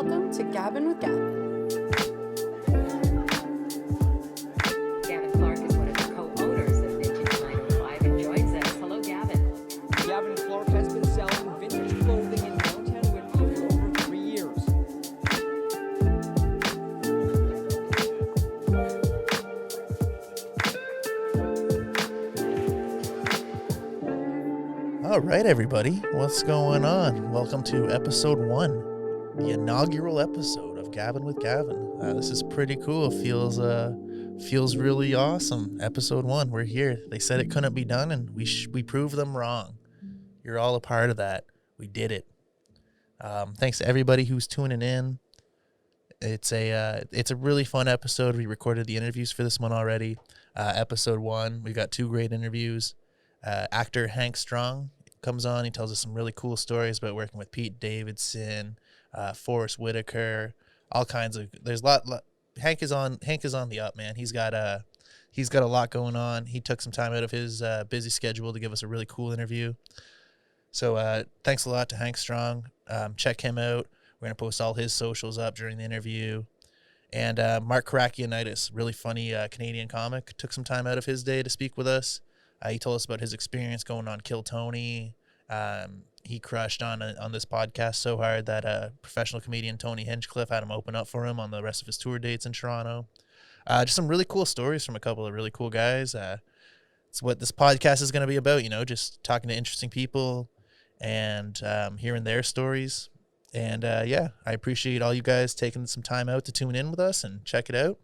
Welcome to Gabbin with Gavin. Gavin Clark is one of the co-owners of Vintage 905 and joins us. Hello, Gavin. Gavin Clark has been selling vintage clothing in downtown Whitby for over 3 years. All right, everybody, what's going on? Welcome to episode 1, the inaugural episode of Gabbin with Gavin. This is pretty cool. Feels really awesome. Episode 1, we're here. They said it couldn't be done, and we proved them wrong. You're all a part of that. We did it. Thanks to everybody who's tuning in. It's a really fun episode. We recorded the interviews for this one already. Episode 1, we've got 2 great interviews. Actor Hank Strong comes on. He tells us some really cool stories about working with Pete Davidson, Forrest Whittaker, all kinds of. There's a lot. Hank is on the up, man. He's got a lot going on. He took some time out of his busy schedule to give us a really cool interview. So thanks a lot to Hank Strong. Check him out. We're gonna post all his socials up during the interview. And Mark Korachionitis, really funny Canadian comic, took some time out of his day to speak with us. He told us about his experience going on Kill Tony. He crushed on this podcast so hard that professional comedian Tony Hinchcliffe had him open up for him on the rest of his tour dates in Toronto. Just some really cool stories from a couple of really cool guys. It's what this podcast is going to be about, just talking to interesting people and hearing their stories. And I appreciate all you guys taking some time out to tune in with us and check it out.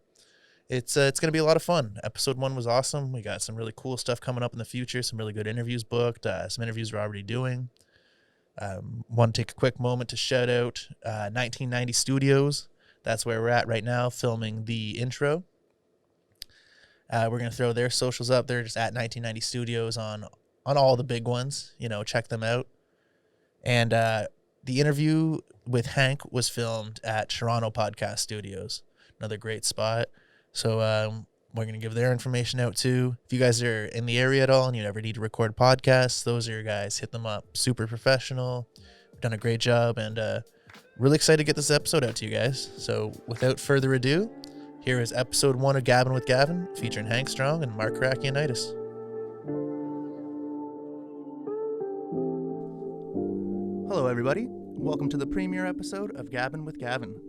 It's going to be a lot of fun. Episode 1 was awesome. We got some really cool stuff coming up in the future, some really good interviews booked, some interviews we're already doing. Want to take a quick moment to shout out 1990 Studios. That's where we're at right now, filming the intro. We're going to throw their socials up. They're just at 1990 Studios on all the big ones. Check them out. And the interview with Hank was filmed at Toronto Podcast Studios. Another great spot. So we're going to give their information out too. If you guys are in the area at all and you ever need to record podcasts, those are your guys. Hit them up. Super professional. Done a great job, and really excited to get this episode out to you guys. So without further ado, here is episode 1 of Gabbin with Gavin, featuring Hank Strong and Mark Korachionitis. Hello, everybody. Welcome to the premiere episode of Gabbin with Gavin.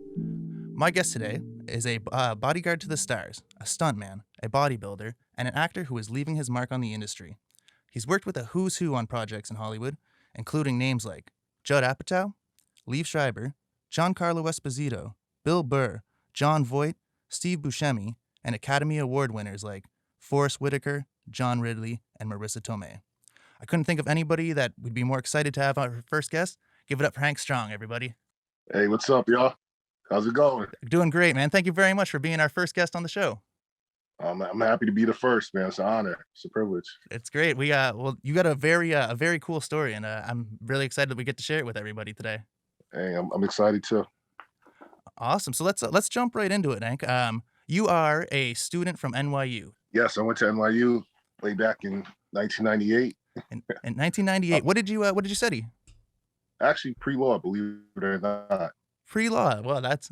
My guest today is a bodyguard to the stars, a stuntman, a bodybuilder, and an actor who is leaving his mark on the industry. He's worked with a who's who on projects in Hollywood, including names like Judd Apatow, Liev Schreiber, Giancarlo Esposito, Bill Burr, Jon Voight, Steve Buscemi, and Academy Award winners like Forrest Whittaker, John Ridley, and Marissa Tomei. I couldn't think of anybody that would be more excited to have our first guest. Give it up for Hank Strong, everybody. Hey, what's up, y'all? How's it going? Doing great, man. Thank you very much for being our first guest on the show. I'm happy to be the first, man. It's an honor. It's a privilege. It's great. We you got a very cool story, and I'm really excited that we get to share it with everybody today. Hey, I'm excited too. Awesome. So let's jump right into it, Hank. You are a student from NYU. Yes, I went to NYU way back in 1998. In 1998, what did you study? Actually, pre-law, believe it or not. Pre-law. Well, that's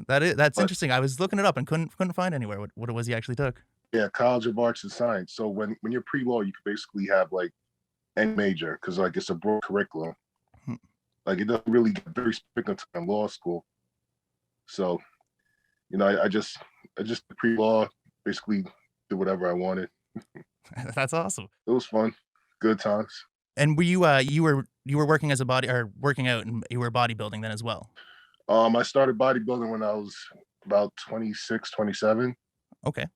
interesting. I was looking it up and couldn't find anywhere what it was he actually took. Yeah, College of Arts and Science. So when you're pre-law, you could basically have like any major because like it's a broad curriculum. Like it doesn't really get very strict in law school. So, I just pre-law, basically did whatever I wanted. That's awesome. It was fun, good times. And were you were working as a working out, and you were bodybuilding then as well? I started bodybuilding when I was about 26, 27. Okay.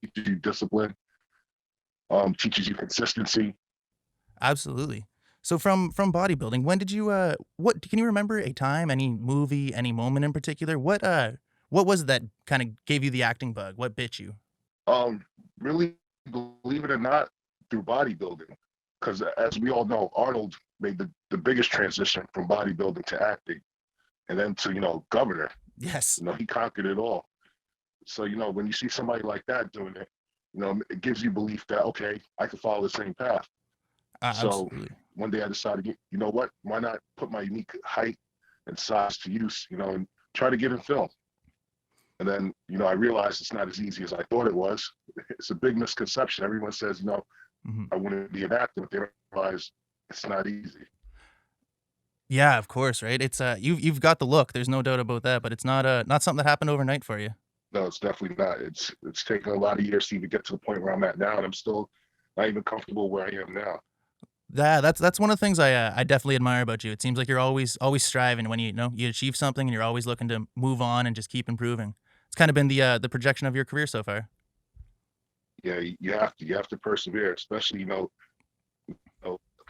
Teaches you discipline. Teaches you consistency. Absolutely. So from bodybuilding, when did you what can you remember a time, any movie, any moment in particular? What was it that kind of gave you the acting bug? What bit you? Really, believe it or not, through bodybuilding. Because as we all know, Arnold made the biggest transition from bodybuilding to acting. And then to, governor. Yes. He conquered it all. So, when you see somebody like that doing it, it gives you belief that, okay, I can follow the same path. So one day I decided, you know what, why not put my unique height and size to use, and try to get in film. And then, I realized it's not as easy as I thought it was. It's a big misconception. Everyone says, I want to be an actor, but they don't realize it's not easy. Yeah, of course, right? It's you've got the look. There's no doubt about that, but it's not something that happened overnight for you. No, it's definitely not. It's taken a lot of years to even get to the point where I'm at now, and I'm still not even comfortable where I am now. Yeah, that's one of the things I definitely admire about you. It seems like you're always striving when you achieve something, and you're always looking to move on and just keep improving. It's kind of been the projection of your career so far. Yeah, you have to persevere, especially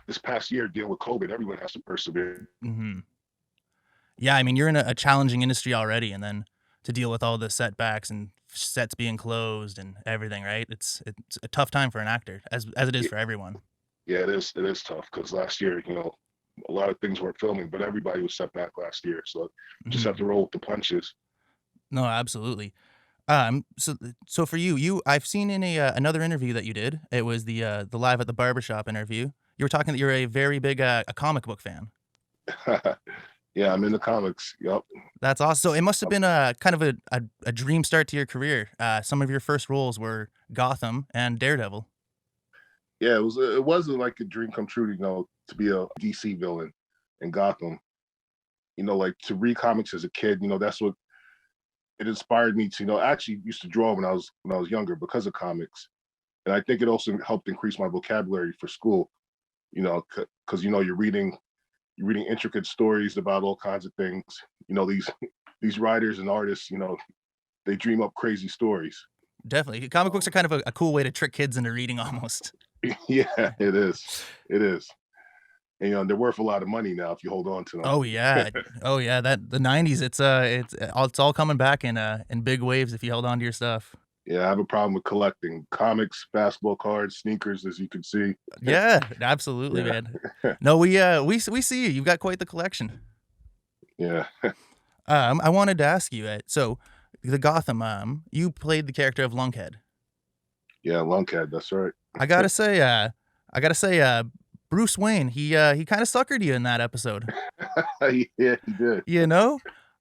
this past year dealing with COVID. Everyone has to persevere. Hmm. Yeah, I mean, you're in a challenging industry already, and then to deal with all the setbacks and sets being closed and everything, right? It's a tough time for an actor, as it is for everyone. Yeah, it is tough because last year, a lot of things weren't filming, but everybody was set back last year. So just have to roll with the punches. No, absolutely. So for you, I've seen in another interview that you did. It was the live at the barbershop interview. You were talking that you're a very big a comic book fan. Yeah, I'm in the comics. Yep. That's awesome. So it must have been a kind of a dream start to your career. Some of your first roles were Gotham and Daredevil. Yeah, it was like a dream come true, to be a DC villain in Gotham. Like to read comics as a kid, that's what it inspired me to. I actually used to draw when I was younger because of comics, and I think it also helped increase my vocabulary for school. Because you're reading intricate stories about all kinds of things. These writers and artists, they dream up crazy stories. Definitely, comic books are kind of a cool way to trick kids into reading, almost. Yeah, it is. It is. And they're worth a lot of money now if you hold on to them. Oh yeah, oh yeah. That the '90s, it's all coming back in big waves if you held on to your stuff. Yeah, I have a problem with collecting comics, basketball cards, sneakers, as you can see. Yeah, absolutely, Yeah. man. No, we see you. You've got quite the collection. Yeah. I wanted to ask you, so the Gotham, you played the character of Lunkhead. Yeah, Lunkhead, that's right. I gotta say, Bruce Wayne, he kind of suckered you in that episode. Yeah, he did.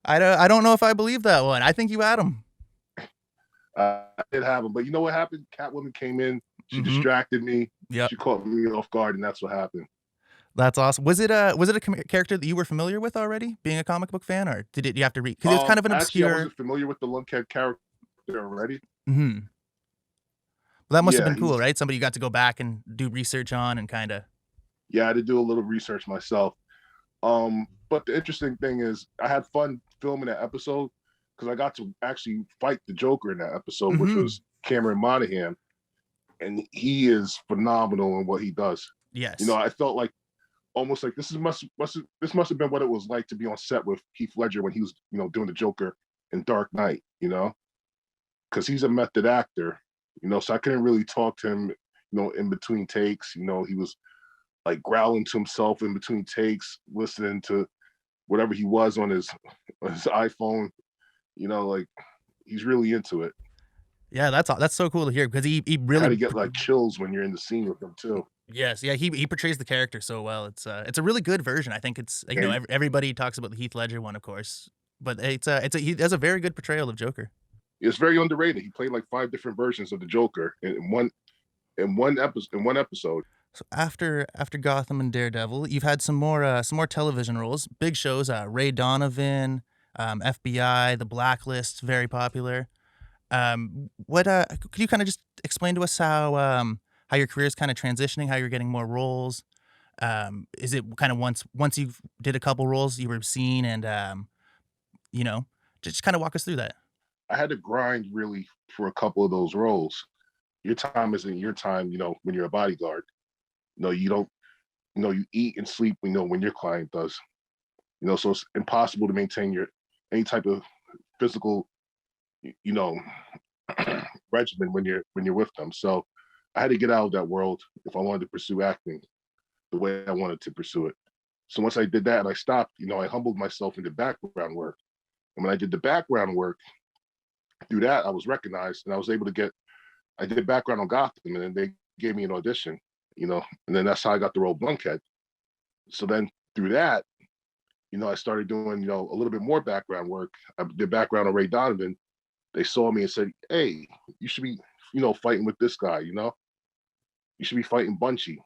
I don't know if I believe that one. I think you had him. I did have him, but you know what happened? Catwoman came in, she Mhm. distracted me. Yep. She caught me off guard, and that's what happened. That's awesome. Was it a character that you were familiar with already, being a comic book fan, or you have to read? Because it's kind of an Actually, I obscure. wasn't familiar with the Lunkhead character already. Hmm. Well, that must have Yeah, been cool, right? Somebody you got to go back and do research on and kind of. Yeah, I had to do a little research myself. But the interesting thing is I had fun filming that episode because I got to actually fight the Joker in that episode, which Mhm. was Cameron Monaghan, and he is phenomenal in what he does. Yes. I felt like almost like this must have been what it was like to be on set with Heath Ledger when he was doing the Joker in Dark Knight, because he's a method actor, so I couldn't really talk to him, in between takes. He was like growling to himself in between takes, listening to whatever he was on his iPhone. Like he's really into it. Yeah, that's so cool to hear because he You really had to get like chills when you're in the scene with him too. Yes, yeah, he portrays the character so well. It's a really good version. I think it's Yeah. everybody talks about the Heath Ledger one, of course, but he does a very good portrayal of Joker. It's very underrated. He played like 5 different versions of the Joker in one episode. So after Gotham and Daredevil, you've had some more television roles, big shows. Ray Donovan, FBI, The Blacklist, very popular. What could you kind of just explain to us how your career is kind of transitioning, how you're getting more roles? Is it kind of once you did a couple roles, you were seen, and just kind of walk us through that. I had to grind really for a couple of those roles. Your time isn't your time, when you're a bodyguard. You don't, you eat and sleep, when your client does. So it's impossible to maintain any type of physical, regimen when you're with them. So I had to get out of that world if I wanted to pursue acting the way I wanted to pursue it. So once I did that and I stopped, I humbled myself into background work. And when I did the background work, through that I was recognized and I was able to I did background on Gotham, and then they gave me an audition, and then that's how I got the role Lunkhead. So then through that, I started doing, a little bit more background work. I did background on Ray Donovan. They saw me and said, "Hey, you should be, fighting with this guy. You should be fighting Bunchy."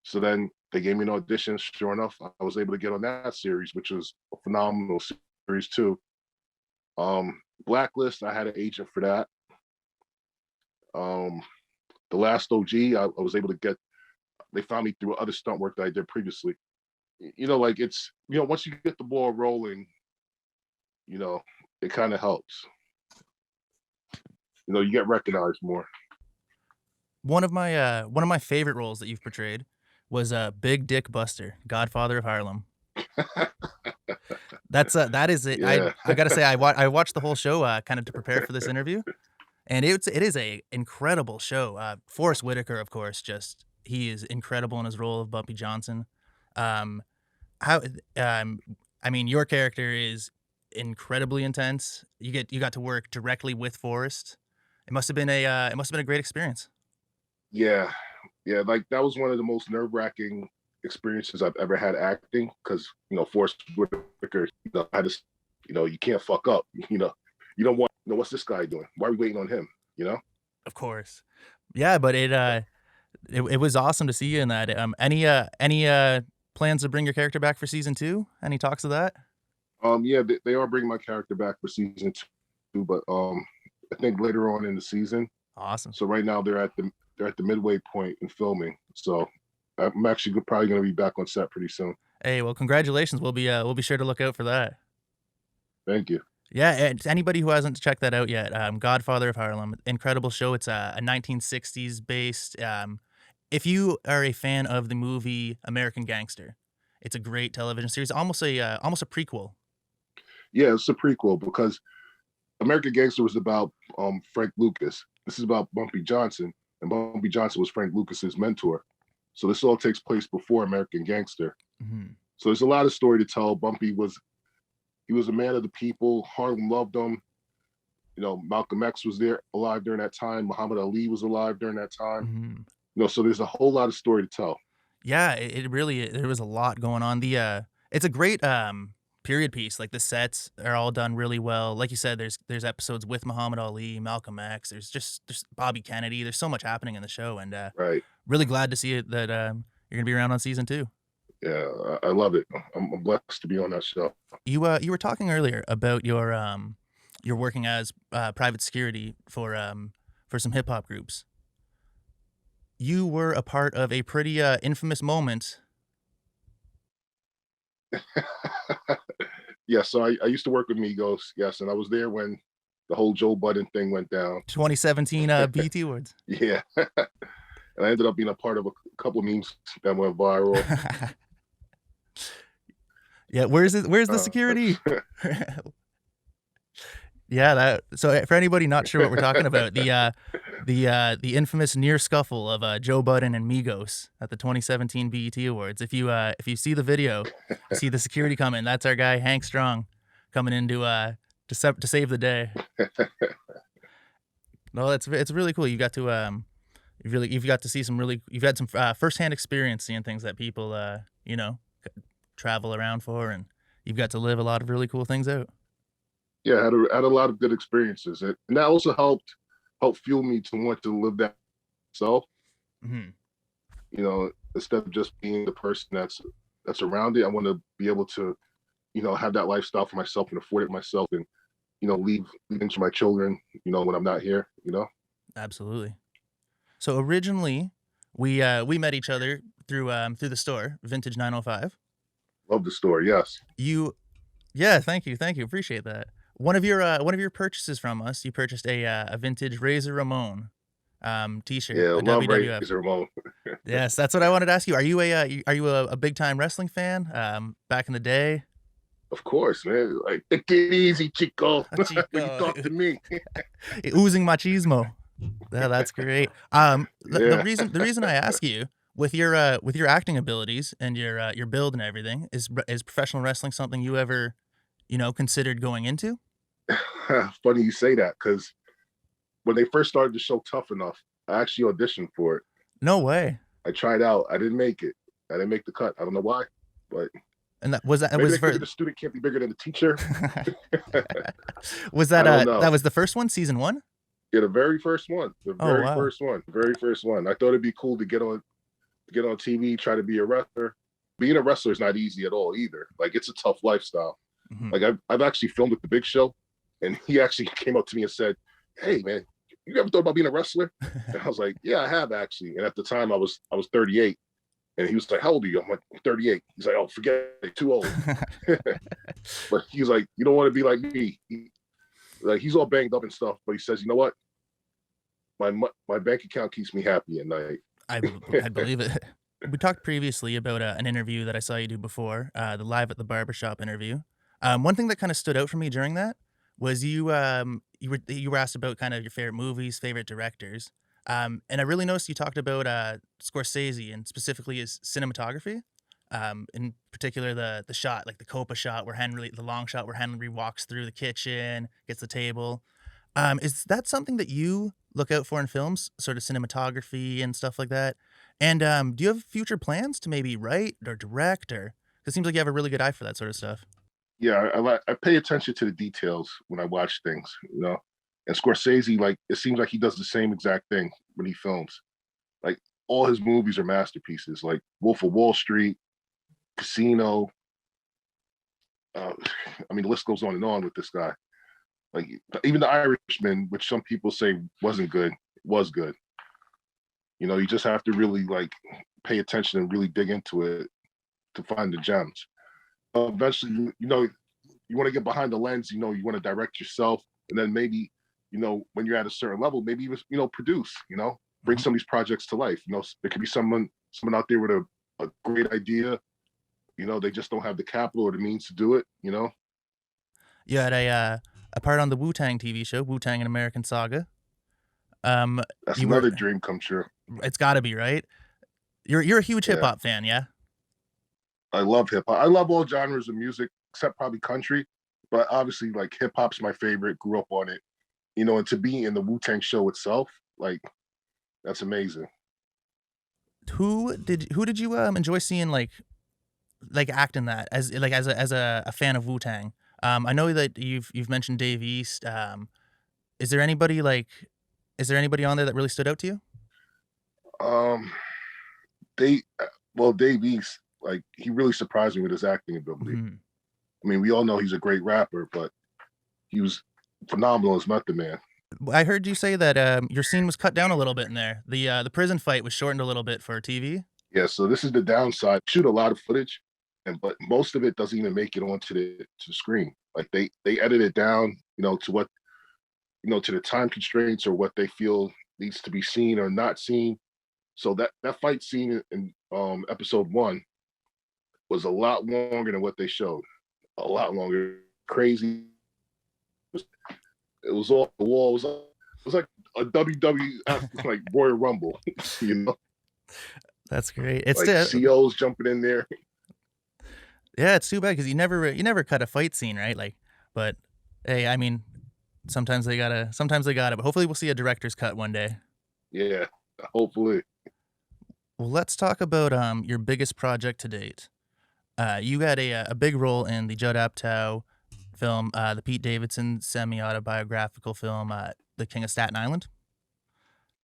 So then they gave me an audition. Sure enough, I was able to get on that series, which was a phenomenal series too. Blacklist, I had an agent for that. The Last OG, I was able to get. They found me through other stunt work that I did previously. Like it's, once you get the ball rolling, it kind of helps. You get recognized more. One of my favorite roles that you've portrayed was Big Dick Buster, Godfather of Harlem. That is it. Yeah. I gotta say, I watched the whole show kind of to prepare for this interview, and it is a incredible show. Forrest Whittaker, of course, he is incredible in his role of Bumpy Johnson. Your character is incredibly intense. You got to work directly with Forrest. It must have been a great experience. Yeah. Like that was one of the most nerve-wracking experiences I've ever had acting, because Forrest Whitaker, I just, you can't fuck up. You don't want, what's this guy doing? Why are we waiting on him? Of course, yeah, but it was awesome to see you in that. Any plans to bring your character back for season 2? Any talks of that? Yeah, they are bringing my character back for season 2, but I think later on in the season. Awesome. So right now they're at the midway point in filming. So I'm actually probably going to be back on set pretty soon. Hey, well, congratulations. We'll be sure to look out for that. Thank you. Yeah, and anybody who hasn't checked that out yet, Godfather of Harlem, incredible show. It's a 1960s based. If you are a fan of the movie American Gangster, it's a great television series, almost a prequel. Yeah, it's a prequel because American Gangster was about Frank Lucas. This is about Bumpy Johnson, and Bumpy Johnson was Frank Lucas's mentor. So this all takes place before American Gangster. Mm-hmm. So there's a lot of story to tell. Bumpy was a man of the people. Harlem loved him. Malcolm X was alive during that time. Muhammad Ali was alive during that time. Mm-hmm. So there's a whole lot of story to tell. Yeah, it really, there was a lot going on. It's a great period piece. Like the sets are all done really well. Like you said, there's episodes with Muhammad Ali, Malcolm X. There's Bobby Kennedy. There's so much happening in the show, and right. Really glad to see it that you're gonna be around on season 2. Yeah, I love it. I'm blessed to be on that show. You were talking earlier about your working as private security for some hip hop groups. You were a part of a pretty infamous moment. Yeah, so I used to work with Migos, yes, and I was there when the whole Joe Budden thing went down. 2017 BET Awards. Yeah. And I ended up being a part of a couple of memes that went viral. Yeah, where's the security? Yeah, so for anybody not sure what we're talking about, the infamous near scuffle of Joe Budden and Migos at the 2017 BET Awards. If you see the video, see the security coming, that's our guy Hank Strong coming in to save the day. No, it's really cool. You got to you've got to see you've had some firsthand experience seeing things that people travel around for, and you've got to live a lot of really cool things out. Yeah, I had a lot of good experiences, and that also helped fuel me to want to live that myself. Mm-hmm. Instead of just being the person that's around it, I want to be able to, have that lifestyle for myself and afford it myself, and leave into my children, when I'm not here. Absolutely. So originally, we met each other through the store, Vintage 905. Love the store. Yes. Yeah, thank you, appreciate that. One of your purchases from us, you purchased a vintage Razor Ramon t-shirt. Yeah, love Razor Ramon. Yes, that's what I wanted to ask you. Are you a big time wrestling fan? Back in the day. Of course, man. Like, take it easy, Chico. When you talk to me. Oozing machismo. Yeah, that's great. The reason I ask you, with your acting abilities and your build and everything, is professional wrestling something you ever considered going into? Funny you say that, because when they first started the show Tough Enough, I actually auditioned for it. No way. I tried out. I didn't make it. I didn't make the cut. I don't know why, but And that was Maybe they for figured the student can't be bigger than the teacher. was that I don't know. that was the first one, season 1? Yeah, the very first one. The Oh, very wow. first one. The very first one. I thought it'd be cool to get on TV, try to be a wrestler. Being a wrestler is not easy at all either. Like, it's a tough lifestyle. Mhm. Like, I've actually filmed with the Big Show, and he actually came up to me and said, "Hey man, you ever thought about being a wrestler?" And I was like, "Yeah, I have actually." And at the time I was 38. And he was like, "How old are you?" I'm like, 38. He's like, "Oh, forget it, too old." But he's like, "You don't want to be like me." Like, he's all banged up and stuff, but he says, "You know what? My bank account keeps me happy at night." I believe it. We talked previously about an interview that I saw you do before, the Live at the Barbershop interview. One thing that kind of stood out for me during that was you were asked about kind of your favorite movies, favorite directors. And I really noticed you talked about Scorsese and specifically his cinematography. In particular, the shot, like the Copa shot, the long shot where Henry walks through the kitchen, gets the table. Is that something that you look out for in films, sort of cinematography and stuff like that? And do you have future plans to maybe write or direct, or 'cause it seems like you have a really good eye for that sort of stuff? Yeah, I pay attention to the details when I watch things, you know. And Scorsese, like, it seems like he does the same exact thing when he films. Like, all his movies are masterpieces, like Wolf of Wall Street, Casino. Uh, I mean, the list goes on and on with this guy. Like, even The Irishman, which some people say wasn't good, was good. You know, you just have to really like pay attention and really dig into it to find the gems. Eventually, you know, you want to get behind the lens. You know, you want to direct yourself, and then maybe, you know, when you're at a certain level, maybe even, you know, produce. You know, bring some of these projects to life. You know, there could be someone out there with a great idea. You know, they just don't have the capital or the means to do it. You know. You had a part on the Wu-Tang TV show, Wu-Tang: An American Saga. That's You another were dream come true. It's got to be, right? You're a huge hip Yeah. hop fan, yeah? I love hip hop. I love all genres of music except probably country, but obviously like hip hop's my favorite. Grew up on it, you know, and to be in the Wu-Tang show itself, like, that's amazing. Who did you enjoy seeing like act in that as a fan of Wu-Tang? I know that you've mentioned Dave East. Is there anybody on there that really stood out to you? Um, they well, Dave East, like, he really surprised me with his acting ability. Mhm. I mean, we all know he's a great rapper, but he was phenomenal as Method Man. I heard you say that your scene was cut down a little bit in there. The prison fight was shortened a little bit for TV. Yeah, so this is the downside. Shoot a lot of footage, but most of it doesn't even make it onto the screen. Like, they edit it down, you know, to what, you know, to the time constraints or what they feel needs to be seen or not seen. So that fight scene in episode 1 was a lot longer than what they showed. A lot longer. Crazy. It was off the wall. It was like a WWF like Royal Rumble, you know, That's great. It's like COs jumping in there. Yeah, it's too bad because you never cut a fight scene, right? Like, but hey, I mean, sometimes they gotta, but hopefully we'll see a director's cut one day. Yeah, hopefully. Well, let's talk about your biggest project to date. You had a big role in the Judd Apatow film, the Pete Davidson semi-autobiographical film, The King of Staten Island.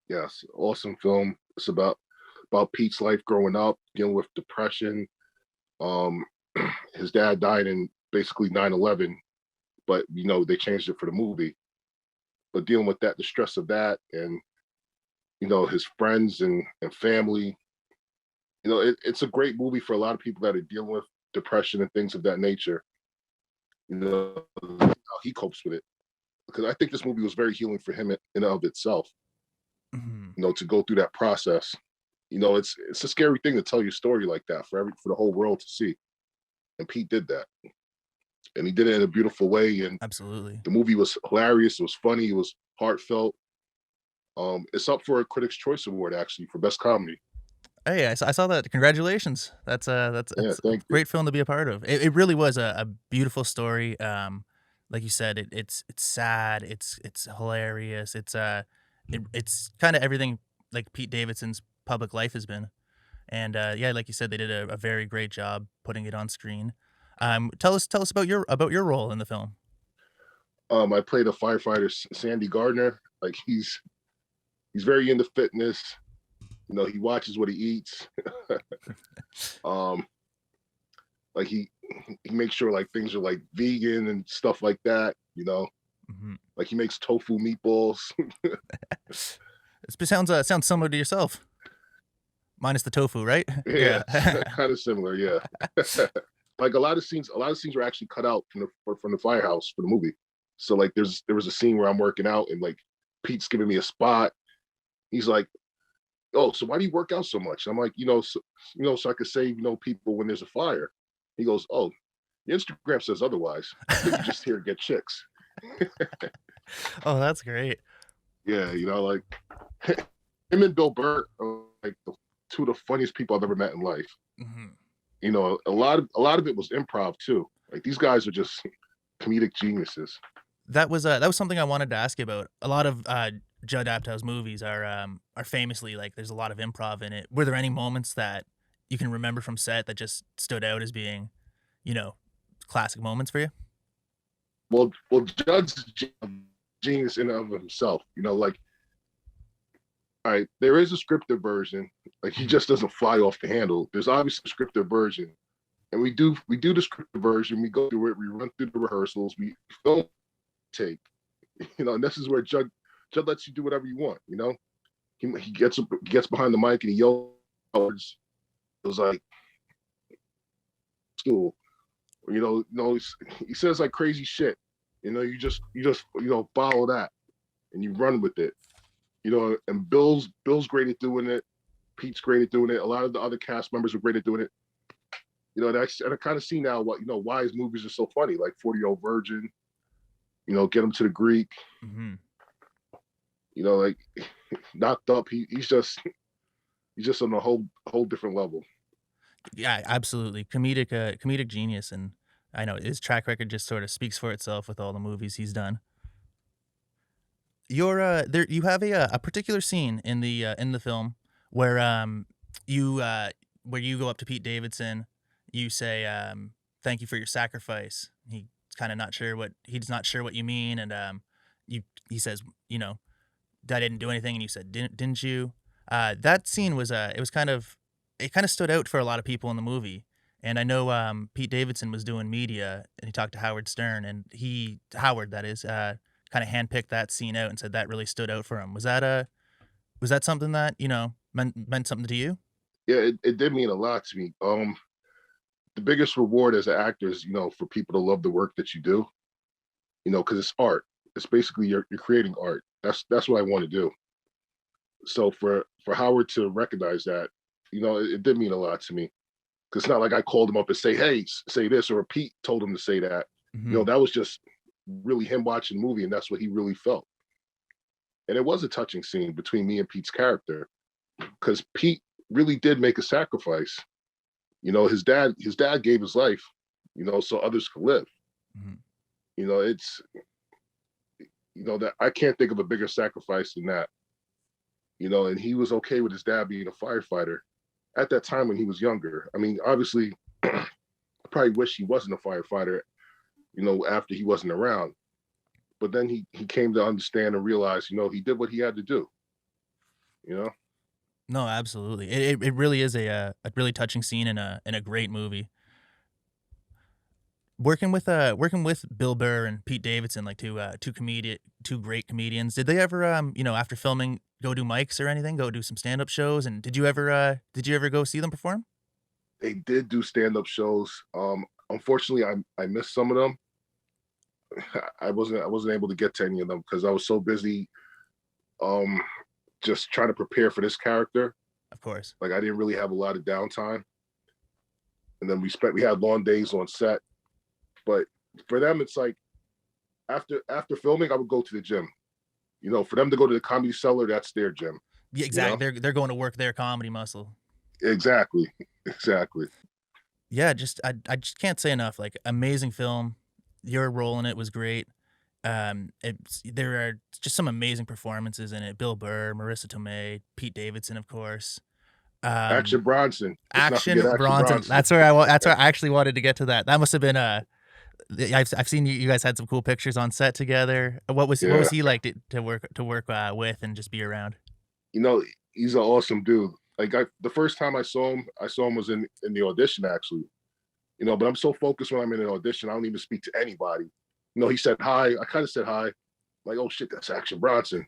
Yes, awesome film. It's about Pete's life growing up, dealing with depression. His dad died in basically 9/11, but you know, they changed it for the movie. But dealing with that, the stress of that, and you know, his friends and family. You know, it's a great movie for a lot of people that are dealing with depression and things of that nature. You know, how he copes with it. Because I think this movie was very healing for him in and of itself. Mhm. You know, to go through that process. You know, it's a scary thing to tell your story like that for the whole world to see. And Pete did that. And he did it in a beautiful way. And Absolutely. the movie was hilarious. It was funny. It was heartfelt. It's up for a Critics' Choice Award, actually, for Best Comedy. Hey, I saw that. Congratulations. That's Yeah, a thank you. great film to be a part of. It really was a beautiful story. Like you said, it's sad. It's hilarious. It's kind of everything like Pete Davidson's public life has been. And yeah, like you said, they did a very great job putting it on screen. Tell us about your role in the film. I played a firefighter, Sandy Gardner. Like he's very into fitness. You know, he watches what he eats. um, like he makes sure like things are like vegan and stuff like that. You know, Hmm. like he makes tofu meatballs. It sounds similar to yourself, minus the tofu, right? Yeah, Yeah. kind of similar. Yeah, like a lot of scenes were actually cut out from the firehouse for the movie. So like there was a scene where I'm working out and like Pete's giving me a spot. He's like, "Oh, so why do you work out so much?" I'm like, so I could save people when there's a fire. He goes, "Oh, your Instagram says otherwise. I think you're just here to get chicks." Oh, that's great. Yeah, like him and Bill Burr are like the two of the funniest people I've ever met in life. Hmm. A lot of it was improv too. Like these guys are just comedic geniuses. That was something I wanted to ask you about. A lot of Judd Apatow's movies are famously like there's a lot of improv in it. Were there any moments that you can remember from set that just stood out as being, you know, classic moments for you? Well, Judd's genius in and of himself. Like, all right, there is a scripted version. Like he just doesn't fly off the handle. There's obviously a scripted version, and we do the scripted version. We go through it. We run through the rehearsals. We film take. And this is where Judd lets you do whatever you want. He gets behind the mic and he yells. It was like school. He says like crazy shit. You just follow that and you run with it. And Bill's great at doing it. Pete's great at doing it. A lot of the other cast members were great at doing it. And I kind of see now why his movies are so funny, like 40-Year-Old Virgin. Get him to the Greek. Hmm. Like Knocked Up. He's just on a whole different level. Yeah, absolutely. Comedic genius, and I know his track record just sort of speaks for itself with all the movies he's done. You have a particular scene in the film where you where you go up to Pete Davidson, you say thank you for your sacrifice. He's not sure what you mean, and you he says, I didn't do anything, and you said didn't you? That scene was it kind of stood out for a lot of people in the movie. And I know Pete Davidson was doing media, and he talked to Howard Stern, and Howard, that is, kind of handpicked that scene out and said that really stood out for him. Was that something that meant something to you? Yeah, it did mean a lot to me. The biggest reward as an actor is for people to love the work that you do. Because it's art. It's basically you're creating art. That's what I want to do. So for Howard to recognize that, it did mean a lot to me. Because it's not like I called him up and say, "Hey, say this," or Pete told him to say that. Hmm. That was just really him watching the movie, and that's what he really felt. And it was a touching scene between me and Pete's character, because Pete really did make a sacrifice. His dad gave his life, so others could live. Hmm. It's that I can't think of a bigger sacrifice than that. And he was okay with his dad being a firefighter at that time when he was younger. I mean, obviously, I probably wish he wasn't a firefighter, after he wasn't around. But then he came to understand and realize, he did what he had to do. You know? No, absolutely. It really is a really touching scene in a great movie. Working with Bill Burr and Pete Davidson, like two great comedians. Did they ever after filming go do mics or anything? Go do some stand up shows? And did you ever go see them perform? They did do stand-up shows. Unfortunately, I missed some of them. I wasn't able to get to any of them because I was so busy just trying to prepare for this character. Of course. Like I didn't really have a lot of downtime. And then we had long days on set. But for them, it's like after filming, I would go to the gym. For them to go to the Comedy Cellar, that's their gym. Yeah, exactly. They're going to work their comedy muscle. Exactly. Yeah, I just can't say enough. Like amazing film. Your role in it was great. There are just some amazing performances in it. Bill Burr, Marissa Tomei, Pete Davidson, of course. Action Bronson. Let's not Action forget Bronson. That's where that's where I actually wanted to get to that. That must have been I've seen you guys had some cool pictures on set together. What was Yeah. he like to work with and just be around? You know, he's an awesome dude. Like the first time I saw him was in the audition actually. You know, but I'm so focused when I'm in an audition, I don't even speak to anybody. You know, he said hi. I kind of said hi, like, oh shit, that's Action Bronson.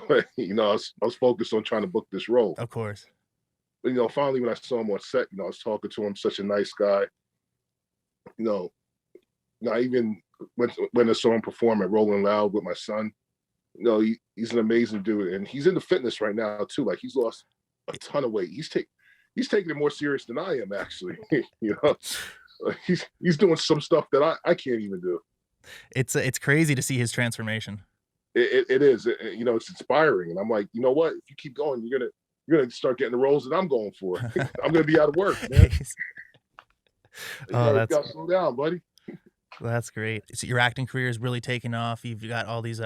But you know, I was focused on trying to book this role. Of course. But you know, finally when I saw him on set, you know, I was talking to him, such a nice guy. You know, I even when I saw him perform at Rolling Loud with my son, you know, he's an amazing dude, and he's into fitness right now too. Like he's lost a ton of weight. He's taking it more serious than I am actually. You know, he's doing some stuff that I can't even do. It's crazy to see his transformation. It is. You know, it's inspiring, and I'm like, you know what? If you keep going, you're gonna start getting the roles that I'm going for. I'm gonna be out of work, man. You gotta slow down, buddy. That's great. So your acting career is really taking off. You've got all these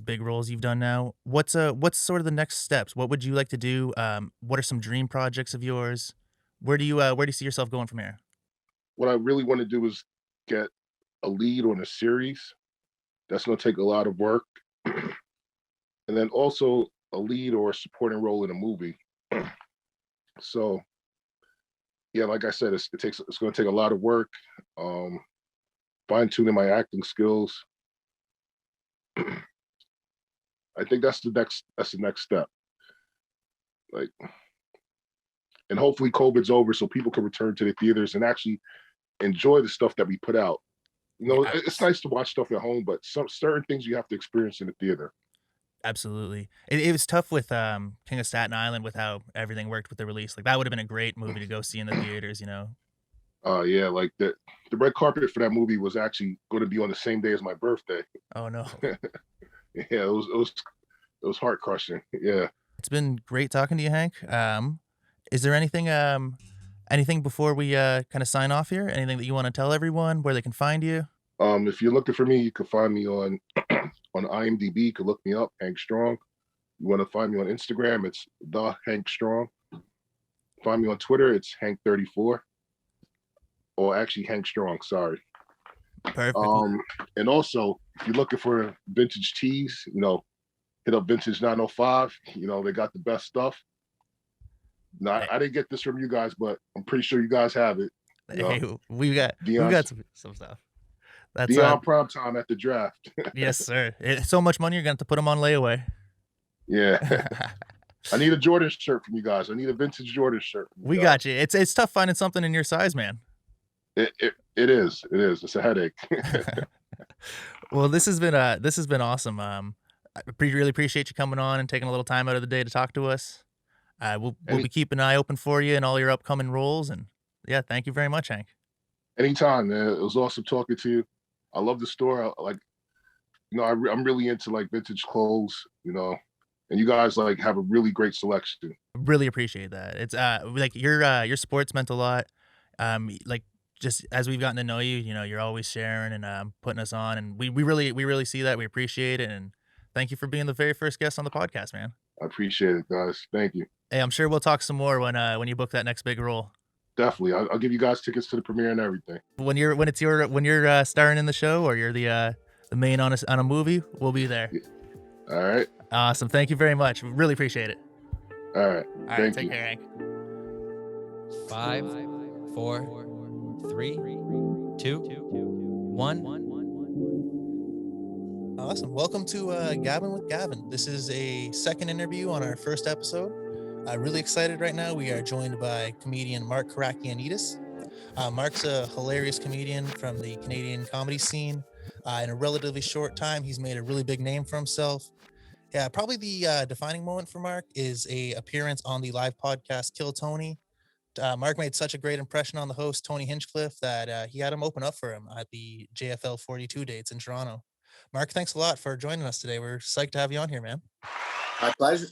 big roles you've done now. What's sort of the next steps? What would you like to do? What are some dream projects of yours? Where do you see yourself going from here? What I really want to do is get a lead on a series. That's going to take a lot of work. And then also a lead or a supporting role in a movie. So yeah, like I said, it's going to take a lot of work. Fine-tuning my acting skills. I think that's the next step. Like, and hopefully COVID's over so people can return to the theaters and actually enjoy the stuff that we put out. You know, it's nice to watch stuff at home, but certain things you have to experience in the theater. Absolutely. It was tough with King of Staten Island with how everything worked with the release. Like that would have been a great movie to go see in the theaters, you know. Yeah, like the red carpet for that movie was actually going to be on the same day as my birthday. Oh no. Yeah, it was heart crushing. Yeah. It's been great talking to you, Hank. Is there anything before we kind of sign off here? Anything that you want to tell everyone where they can find you? If you're looking for me, you can find me on on IMDb. You can look me up, Hank Strong. You want to find me on Instagram, it's the Hank Strong. Find me on Twitter, it's Hank34. Or actually Hank Strong, sorry. Perfect. And also, if you're looking for vintage tees, you know, hit up Vintage 905. You know, they got the best stuff. Now, I didn't get this from you guys, but I'm pretty sure you guys have it. Hey, we got some stuff. That's beyond prime time at the draft. Yes, sir. It's so much money, you're going to have to put them on layaway. Yeah. I need a Jordan shirt from you guys. I need a vintage Jordan shirt. We got you. It's tough finding something in your size, man. It is. It's a headache. Well, this has been awesome. I really appreciate you coming on and taking a little time out of the day to talk to us. We'll be keeping an eye open for you and all your upcoming roles. And yeah, thank you very much, Hank. Anytime, man. It was awesome talking to you. I love the store. I'm really into like vintage clothes, you know, and you guys like have a really great selection. Really appreciate that. It's like your sports meant a lot. Like just as we've gotten to know you, you know, you're always sharing and putting us on, and we really see that. We appreciate it, and thank you for being the very first guest on the podcast, man. I appreciate it, guys. Thank you. Hey, I'm sure we'll talk some more when you book that next big role. Definitely, I'll give you guys tickets to the premiere and everything. When you're starring in the show or you're the main on a movie, we'll be there. All right. Awesome. Thank you very much. Really appreciate it. All right. Thank Take you. care, Hank. 5, 4, 3, 2, 1. Awesome. Welcome to Gabbin with Gavin. This is a second interview on our first episode. Really excited right now. We are joined by comedian Mark Korachionitis. Mark's a hilarious comedian from the Canadian comedy scene. In a relatively short time, he's made a really big name for himself. Yeah, probably the defining moment for Mark is a appearance on the live podcast Kill Tony. Mark made such a great impression on the host, Tony Hinchcliffe, that he had him open up for him at the JFL 42 dates in Toronto. Mark, thanks a lot for joining us today. We're psyched to have you on here, man. My pleasure.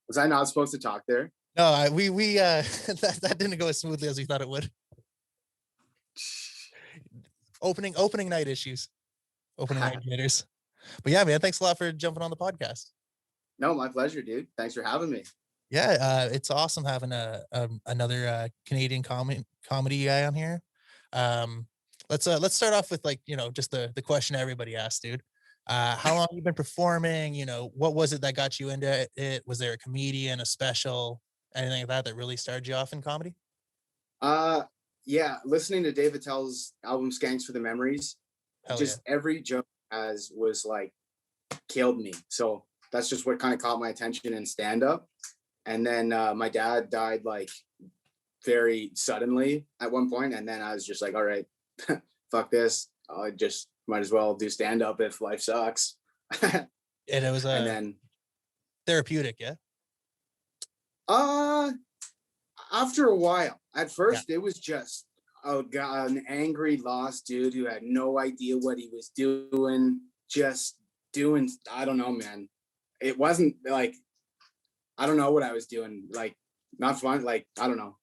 Was I not supposed to talk there? No, we that didn't go as smoothly as we thought it would. Opening night issues. Opening night jitters. But yeah, man, thanks a lot for jumping on the podcast. No, my pleasure, dude. Thanks for having me. Yeah, it's awesome having another Canadian comedy guy on here. Let's start off with like, just the question everybody asks, dude. How long have you been performing? What was it that got you into it? Was there a comedian, a special, anything like that really started you off in comedy? Yeah, listening to Dave Attell's album Skanks for the Memories, Hell just every joke as was like killed me. So that's just what kind of caught my attention in stand-up. And then my dad died like very suddenly at one point, and then I was just like, all right, fuck this. I just might as well do stand-up if life sucks. And it was and then therapeutic, yeah. After a while, at first it was just an angry lost dude who had no idea what he was doing, just doing, I don't know, man. It wasn't like, I don't know what I was doing, like not fun, like I don't know.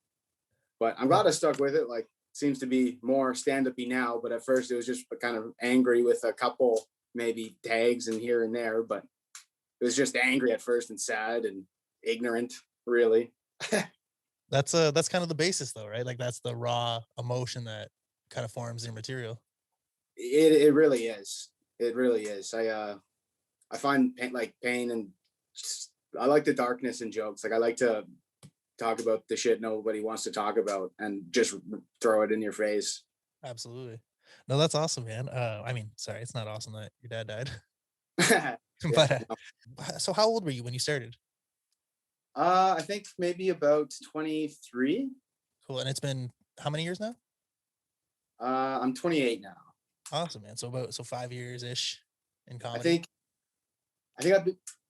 But I'm glad I stuck with it. Like seems to be more stand-up-y now, but at first it was just kind of angry with a couple maybe tags and here and there, but it was just angry at first and sad and ignorant, really. That's kind of the basis though, right? Like that's the raw emotion that kind of forms your material. It really is. It really is. I find pain and just, I like the darkness in jokes. Like I like to talk about the shit nobody wants to talk about and just throw it in your face. Absolutely. No, that's awesome, man. I mean, sorry, it's not awesome that your dad died. Yeah, But so how old were you when you started? I think maybe about 23. Cool. And it's been how many years now? I'm 28 now. Awesome, man. So 5 years ish in comedy. I think I've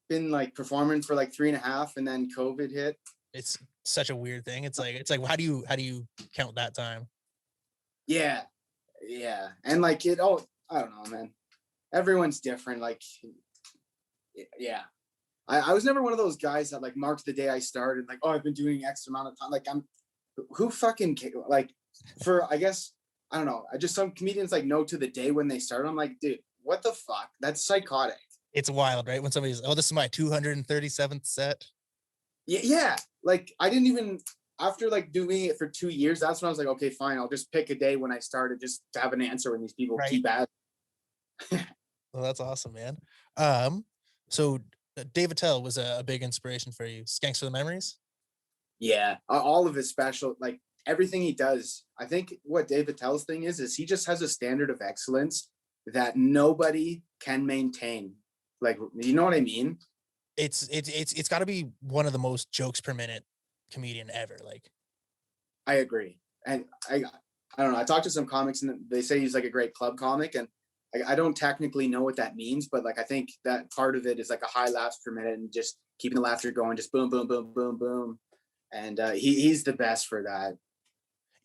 been like performing for like 3.5, and then COVID hit. It's such a weird thing. It's like how do you count that time? Yeah. And like I don't know, man. Everyone's different. Like, yeah. I was never one of those guys that like marked the day I started, like, oh, I've been doing X amount of time. Like who fucking like for, I guess, I don't know. Some comedians like know to the day when they start. I'm like, dude, what the fuck? That's psychotic. It's wild, right? When somebody's, oh, this is my 237th set. Yeah. Like I didn't even, after like doing it for 2 years, that's when I was like, okay, fine. I'll just pick a day when I started just to have an answer when these people keep at it. Well, that's awesome, man. So Dave Attell was a big inspiration for you. Skanks for the Memories? Yeah, all of his special, like everything he does. I think what Dave Attell's thing is he just has a standard of excellence that nobody can maintain. Like, you know what I mean? It's got to be one of the most jokes per minute comedian ever. Like, I agree, and I don't know. I talked to some comics and they say he's like a great club comic, and I don't technically know what that means, but like I think that part of it is like a high laughs per minute and just keeping the laughter going, just boom, boom, boom, boom, boom, and he's the best for that.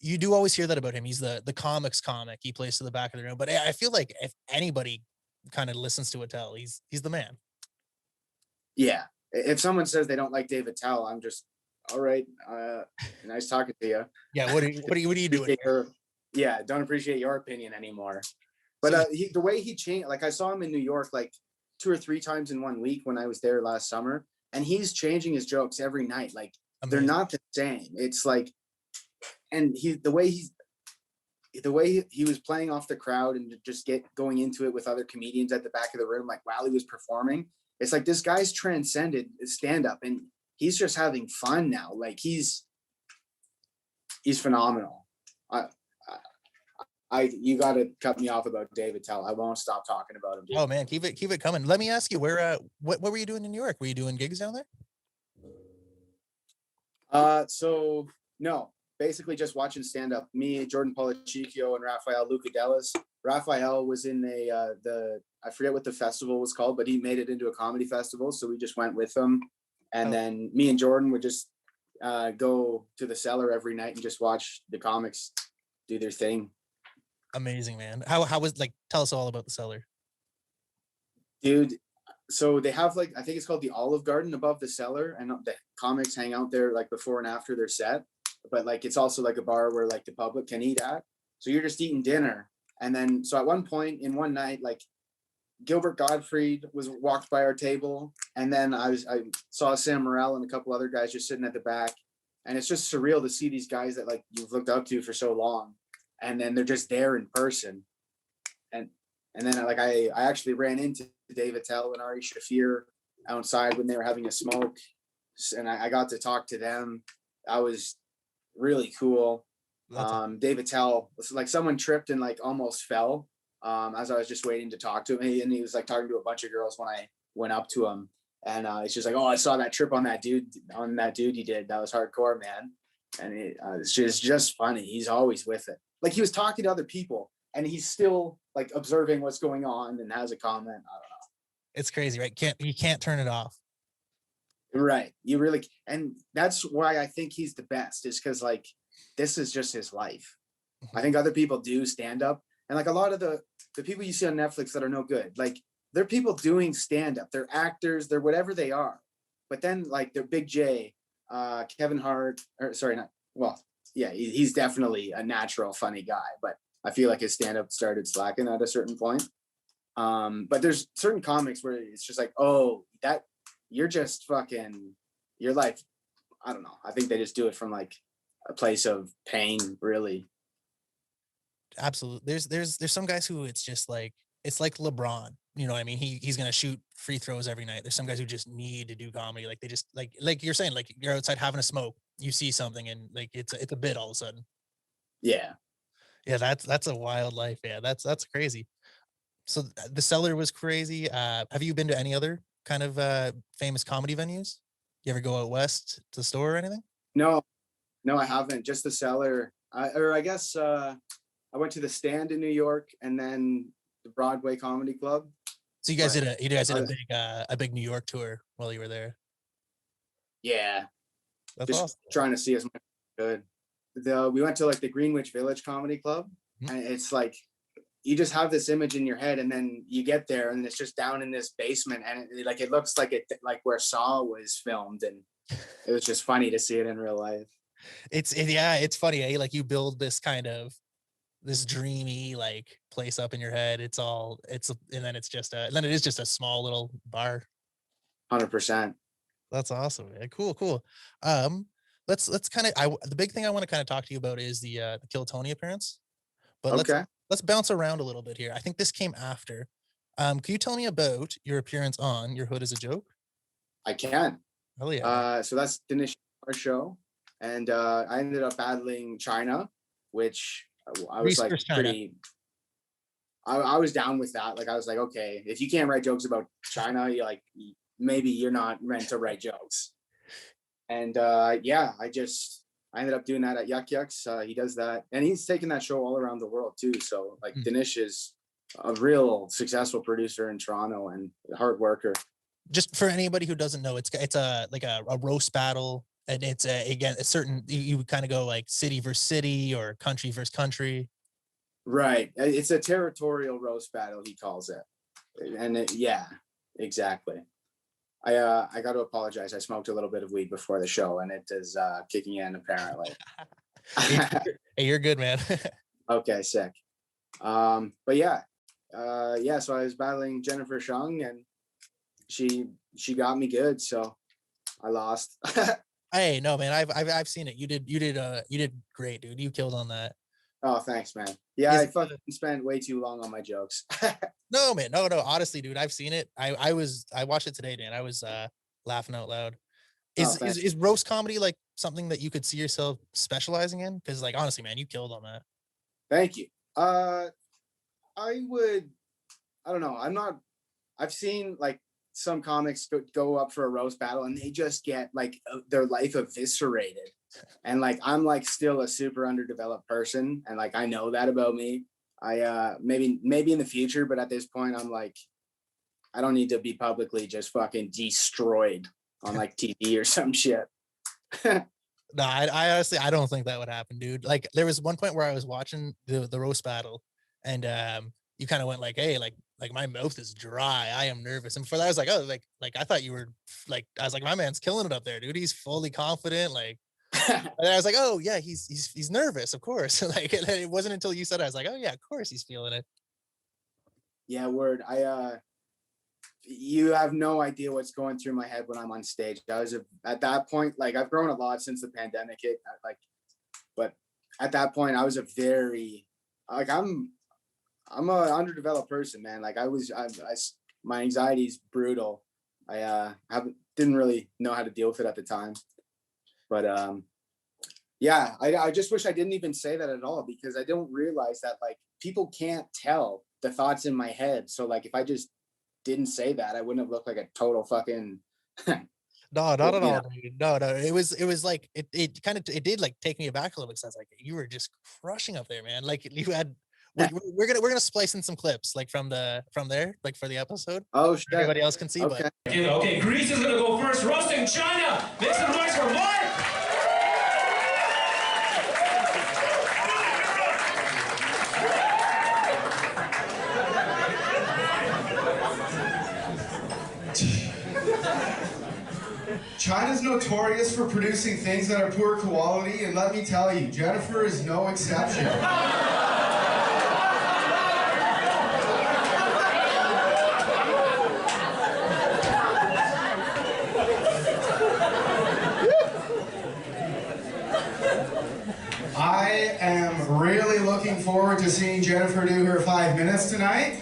You do always hear that about him. He's the comics comic. He plays to the back of the room, but I feel like if anybody kind of listens to Attell, he's the man. Yeah, if someone says they don't like Dave Attell, I'm just all right. Nice talking to you. Yeah, what are you doing? Yeah, don't appreciate your opinion anymore. But the way he changed, like I saw him in New York like 2 or 3 times in 1 week when I was there last summer, and he's changing his jokes every night. Like They're not the same. It's like, and the way he was playing off the crowd and just going into it with other comedians at the back of the room, like while he was performing, it's like this guy's transcended stand up and he's just having fun now. Like he's phenomenal. You got to cut me off about Dave Attell. I won't stop talking about him. Dude. Oh man, keep it coming. Let me ask you, where what were you doing in New York? Were you doing gigs down there? So no, basically just watching stand up. Me, Jordan Polachicchio, and Raphael Lucadellas. Raphael was in I forget what the festival was called, but he made it into a comedy festival, so we just went with him. And then me and Jordan would just go to the Cellar every night and just watch the comics do their thing. Amazing, man. How was, like, tell us all about the Cellar. Dude, so they have I think it's called the Olive Garden above the Cellar, and the comics hang out there like before and after their set. But like it's also like a bar where like the public can eat at. So you're just eating dinner. And then so at one point in one night, like Gilbert Gottfried walked by our table, and then I saw Sam Morrell and a couple other guys just sitting at the back, and it's just surreal to see these guys that like you've looked up to for so long, and then they're just there in person, and then like I actually ran into Dave Attell and Ari Shafir outside when they were having a smoke, and I got to talk to them. That was really cool. Dave Attell, like someone tripped and like almost fell. As I was just waiting to talk to him, and he was like talking to a bunch of girls when I went up to him, and it's just like, oh, I saw that trip on that dude you did. That was hardcore, man. And it's just funny. He's always with it. Like he was talking to other people, and he's still like observing what's going on and has a comment. I don't know. It's crazy, right? You can't turn it off. Right. You really, and that's why I think he's the best, is because like this is just his life. I think other people do stand up. And like a lot of the people you see on Netflix that are no good, like they're people doing stand up, they're actors, they're whatever they are. But then like they're Big J, Kevin Hart, or sorry, not, well, yeah, he's definitely a natural funny guy, but I feel like his stand up started slacking at a certain point. But there's certain comics where it's just like, oh, that you're just fucking, you're like, I don't know. I think they just do it from like a place of pain, really. Absolutely. There's some guys who it's just like, it's like LeBron, you know what I mean? He's going to shoot free throws every night. There's some guys who just need to do comedy. Like they just like you're saying, like you're outside having a smoke, you see something and like, it's a bit all of a sudden. Yeah. Yeah. That's a wild life. Yeah. That's crazy. So the Cellar was crazy. Have you been to any other kind of famous comedy venues? You ever go out west to the store or anything? No, I haven't. Just the Cellar. I guess I went to the Stand in New York, and then the Broadway Comedy Club. So you guys did a big New York tour while you were there. Yeah, that's just awesome. Trying to see as much as good. We went to like the Greenwich Village Comedy Club, and it's like you just have this image in your head, and then you get there, and it's just down in this basement, and it looks like like where Saw was filmed, and it was just funny to see it in real life. It's funny, eh? Like you build this kind of this dreamy like place up in your head. And then it is just a small little bar. 100%. That's awesome, man. Cool. Let's kind of the big thing I want to kind of talk to you about is the Kill Tony appearance. But let's bounce around a little bit here. I think this came after. Can you tell me about your appearance on Your Hood Is a Joke? I can. Oh yeah. So that's the initial show, and I ended up battling China, which I was like pretty. I was down with that. Like I was like, okay, if you can't write jokes about China, maybe you're not meant to write jokes. And I ended up doing that at Yuck Yucks. He does that, and he's taking that show all around the world too. So like Dinesh is a real successful producer in Toronto and a hard worker. Just for anybody who doesn't know, it's a roast battle, and it's certain you kind of go like city versus city or country versus country. Right. It's a territorial roast battle, he calls it. And yeah, exactly. I got to apologize. I smoked a little bit of weed before the show, and it is kicking in apparently. Hey, you're good, man. Okay, sick. But yeah. So I was battling Jennifer Shung, and she got me good, so I lost. Hey, no, man, I've seen it. You did great, dude. You killed on that. Oh, thanks, man. Yeah, I fucking spent way too long on my jokes. No, man, no. Honestly, dude, I've seen it. I watched it today, Dan. I was laughing out loud. Is roast comedy like something that you could see yourself specializing in? Because like honestly, man, you killed on that. Thank you. I don't know. I've seen like some comics go up for a roast battle and they just get like their life eviscerated. And like, I'm like still a super underdeveloped person. And like, I know that about me. I maybe in the future, but at this point I'm like, I don't need to be publicly just fucking destroyed on like TV or some shit. No, I honestly, I don't think that would happen, dude. Like there was one point where I was watching the roast battle and you kind of went like, hey, like my mouth is dry. I am nervous. And before that I was like, oh, like I thought you were like, I was like, my man's killing it up there, dude. He's fully confident. Like, and I was like, oh yeah, he's nervous, of course. Like it wasn't until you said it, I was like, oh yeah, of course he's feeling it. Yeah, word. you have no idea what's going through my head when I'm on stage. At that point, like I've grown a lot since the pandemic hit, but at that point I was a very, like I'm an underdeveloped person, man. Like my anxiety is brutal. I didn't really know how to deal with it at the time, but yeah, I just wish I didn't even say that at all, because I don't realize that like people can't tell the thoughts in my head. So like if I just didn't say that, I wouldn't have looked like a total fucking No, not at Yeah. all, dude. No. It was like it kind of it did like take me aback a little bit. Cause I was like, you were just crushing up there, man. Like you had. We're gonna splice in some clips like from there like for the episode. oh So shit. everybody else can see. Okay. But Okay, Greece is gonna go first. Roasting China. Make some noise for Mark. China's notorious for producing things that are poor quality, and let me tell you, Jennifer is no exception. I am really looking forward to seeing Jennifer do her 5 minutes tonight,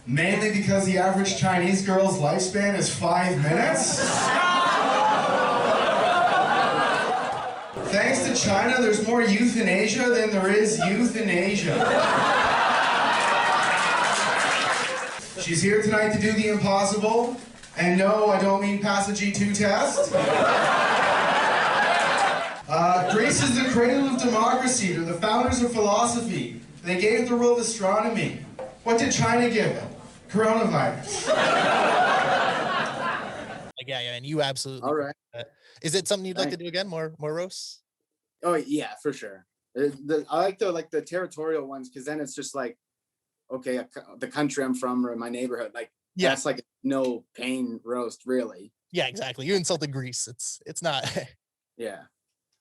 mainly because the average Chinese girl's lifespan is 5 minutes. Thanks to China, there's more youth in Asia than there is youth in Asia. She's here tonight to do the impossible, and no, I don't mean pass a G2 test. Greece is the cradle of democracy. They're the founders of philosophy. They gave the world astronomy. What did China give it? Coronavirus. like yeah, and you absolutely. All right. Is it something you'd like to do again? More roasts? Oh yeah, for sure. I like the territorial ones, because then it's just like, okay, the country I'm from or my neighborhood, like Yeah. that's like no pain roast, really. Yeah, exactly. You insulted Greece. It's not. Yeah.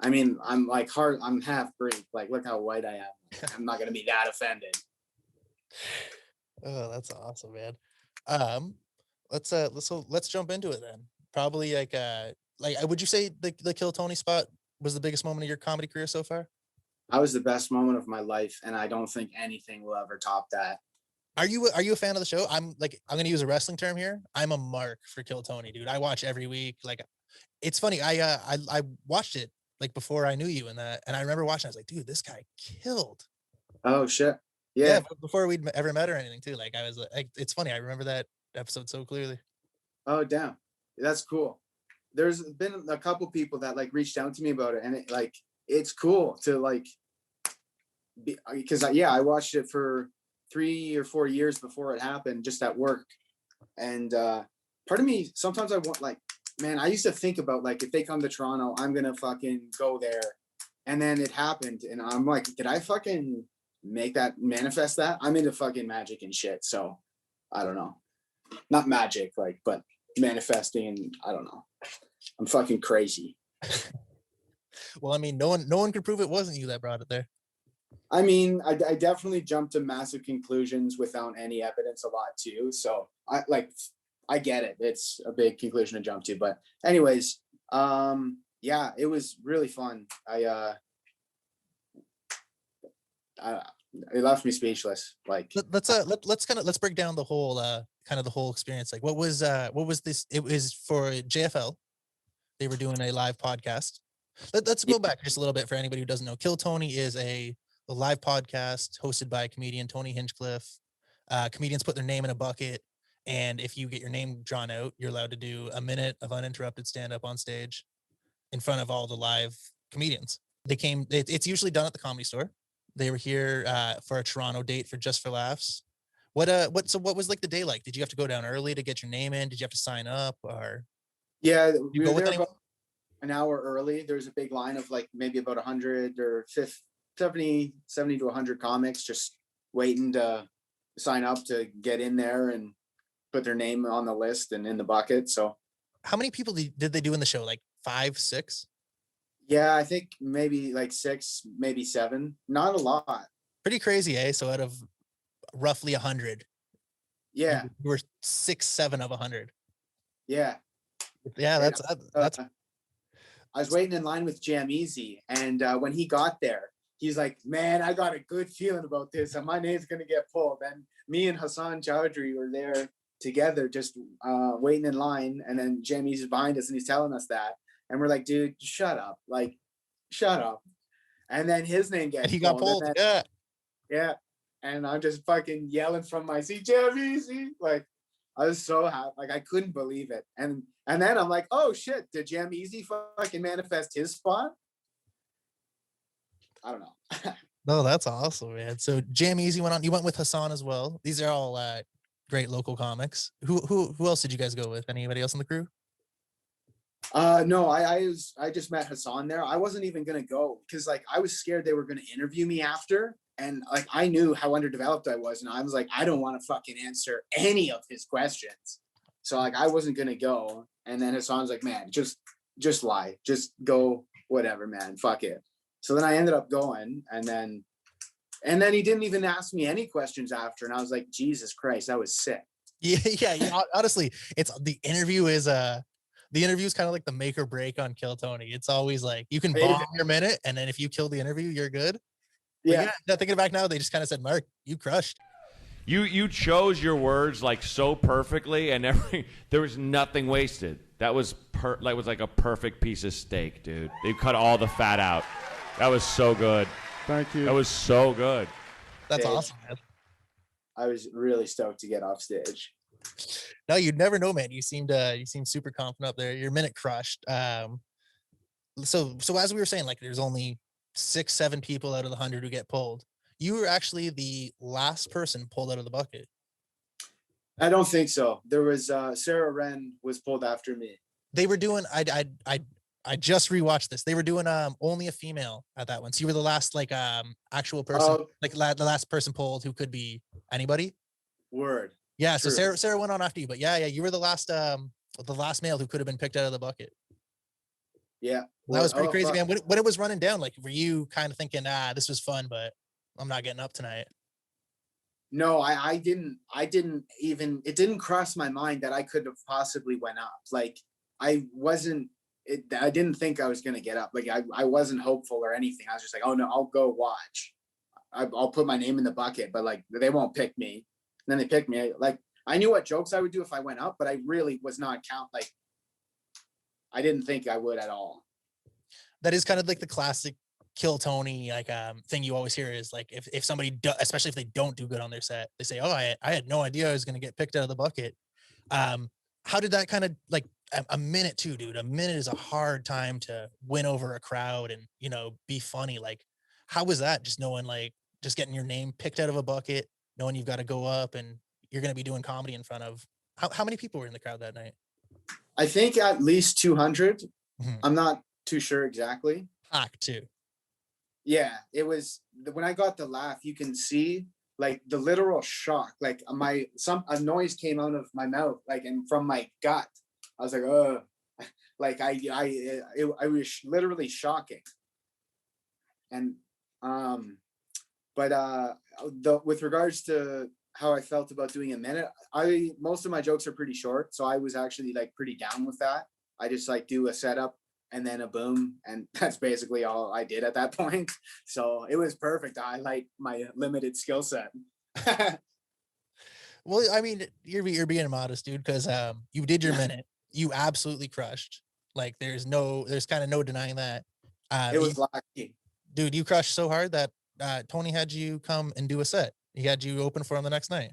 I mean, I'm half Greek. Like, look how white I am. I'm not gonna be that offended. Oh, that's awesome, man. Let's jump into it then. Probably would you say the Kill Tony spot was the biggest moment of your comedy career so far? That was the best moment of my life, and I don't think anything will ever top that. Are you a fan of the show? I'm gonna use a wrestling term here. I'm a mark for Kill Tony, dude. I watch every week. Like, it's funny. I watched it like before I knew you and I remember watching. I was like, dude, this guy killed. Oh shit. Yeah. But before we'd ever met or anything too. Like I was like, it's funny. I remember that episode so clearly. Oh damn. That's cool. There's been a couple people that like reached out to me about it, and it's cool to like because I watched it for 3 or 4 years before it happened, just at work. And part of me sometimes I want, like, man, I used to think about like, if they come to Toronto, I'm gonna fucking go there. And then it happened, and I'm like, did I fucking manifest that? I'm into fucking magic and shit, so I don't know. Not magic, like, but manifesting, and I don't know. I'm fucking crazy. Well, I mean, no one could prove it wasn't you that brought it there. I mean, I definitely jumped to massive conclusions without any evidence a lot too. So I get it. It's a big conclusion to jump to. But anyways, yeah, it was really fun. It left me speechless. Like, let's break down the whole the whole experience. Like, what was this? It was for JFL. They were doing a live podcast. Let's go back just a little bit for anybody who doesn't know. Kill Tony is a live podcast hosted by comedian Tony Hinchcliffe. Comedians put their name in a bucket, and if you get your name drawn out, you're allowed to do a minute of uninterrupted stand-up on stage in front of all the live comedians. It's usually done at the Comedy Store. They were here for a Toronto date for Just for Laughs. What was like the day like? Did you have to go down early to get your name in? Did you have to sign up, or? yeah, You we go were with there anyone? about an hour early. There was a big line of like maybe about 100 or 70 to 100 comics just waiting to sign up to get in there and put their name on the list and in the bucket. So How many people did they do in the show? Like 5, 6? yeah, I think maybe like 6, maybe 7. Not a lot. Pretty crazy, eh? So out of roughly 100, Yeah. You were 6, 7 of 100. Yeah. Yeah, that's I was waiting in line with Jam Easy, and when he got there, he's like, "Man, I got a good feeling about this, and my name's gonna get pulled." And me and Hassan Chowdhury were there together, just waiting in line, and then Jam Easy's behind us, and he's telling us that, and we're like, "Dude, shut up! Like, shut up!" And then his name gets and he got pulled. then, yeah, and I'm just fucking yelling from my seat, "Jam Easy!" Like, I was so happy, like I couldn't believe it, and then I'm like, "Oh shit! Did Jam Easy fucking manifest his spot?" I don't know. No, that's awesome, man. So Jam Easy went on. You went with Hassan as well. These are all great local comics. Who else did you guys go with? Anybody else in the crew? No, I just met Hassan there. I wasn't even gonna go because like I was scared they were gonna interview me after, and like I knew how underdeveloped I was, and I was like, I don't want to fucking answer any of his questions. So like I wasn't gonna go. And then Hassan's like, "Man, just lie, just go, whatever, man, fuck it." So then I ended up going, and then he didn't even ask me any questions after, and I was like, Jesus Christ, that was sick. Yeah. Honestly, the interview is kind of like the make or break on Kill Tony. It's always like you can bomb your minute, and then if you kill the interview, you're good. Yeah. Thinking back now, they just kind of said, "Mark, you crushed." You chose your words like so perfectly, and there was nothing wasted. That was like a perfect piece of steak, dude. They cut all the fat out. That was so good. Thank you. That was so good. That's awesome, man. I was really stoked to get off stage. No, you'd never know, man. You seemed super confident up there. Your minute crushed. So as we were saying, like there's only 6, 7 people out of the 100 who get pulled. You were actually the last person pulled out of the bucket. I don't think so. There was Sarah Wren was pulled after me. They were doing. I just rewatched this. They were doing only a female at that one. So you were the last like actual person, like the last person pulled who could be anybody. Word. Yeah. True. So Sarah went on after you, but yeah, you were the last male who could have been picked out of the bucket. Yeah. That was pretty crazy, fuck. man. When it was running down, like, were you kind of thinking, this was fun, but I'm not getting up tonight? No, I didn't even, it didn't cross my mind that I could have possibly went up. Like I didn't think I was going to get up. Like I wasn't hopeful or anything. I was just like, oh no, I'll go watch. I'll put my name in the bucket, but like, they won't pick me. And then they picked me. Like I knew what jokes I would do if I went up, but I really was not like, I didn't think I would at all. That is kind of like the classic Kill Tony like thing you always hear is like if somebody especially if they don't do good on their set, they say, "Oh, I had no idea I was going to get picked out of the bucket." How did that kind of like a minute too, dude? A minute is a hard time to win over a crowd and be funny. Like, how was that? Just knowing like just getting your name picked out of a bucket, knowing you've got to go up and you're going to be doing comedy in front of how many people were in the crowd that night? I think at least 200. Mm-hmm. I'm not too sure exactly. Packed too. Yeah, it was when I got the laugh, you can see like the literal shock. Like a noise came out of my mouth, like, and from my gut, I was like, oh, like it was literally shocking. And with regards to how I felt about doing a minute, most of my jokes are pretty short, so I was actually like pretty down with that. I just like do a setup and then a boom, and that's basically all I did at that point. So it was perfect. I like my limited skill set. Well, I mean, you're being modest, dude, because you did your minute. You absolutely crushed. Like there's kind of no denying that. It was lucky. Dude, you crushed so hard that Tony had you come and do a set. He had you open for him the next night.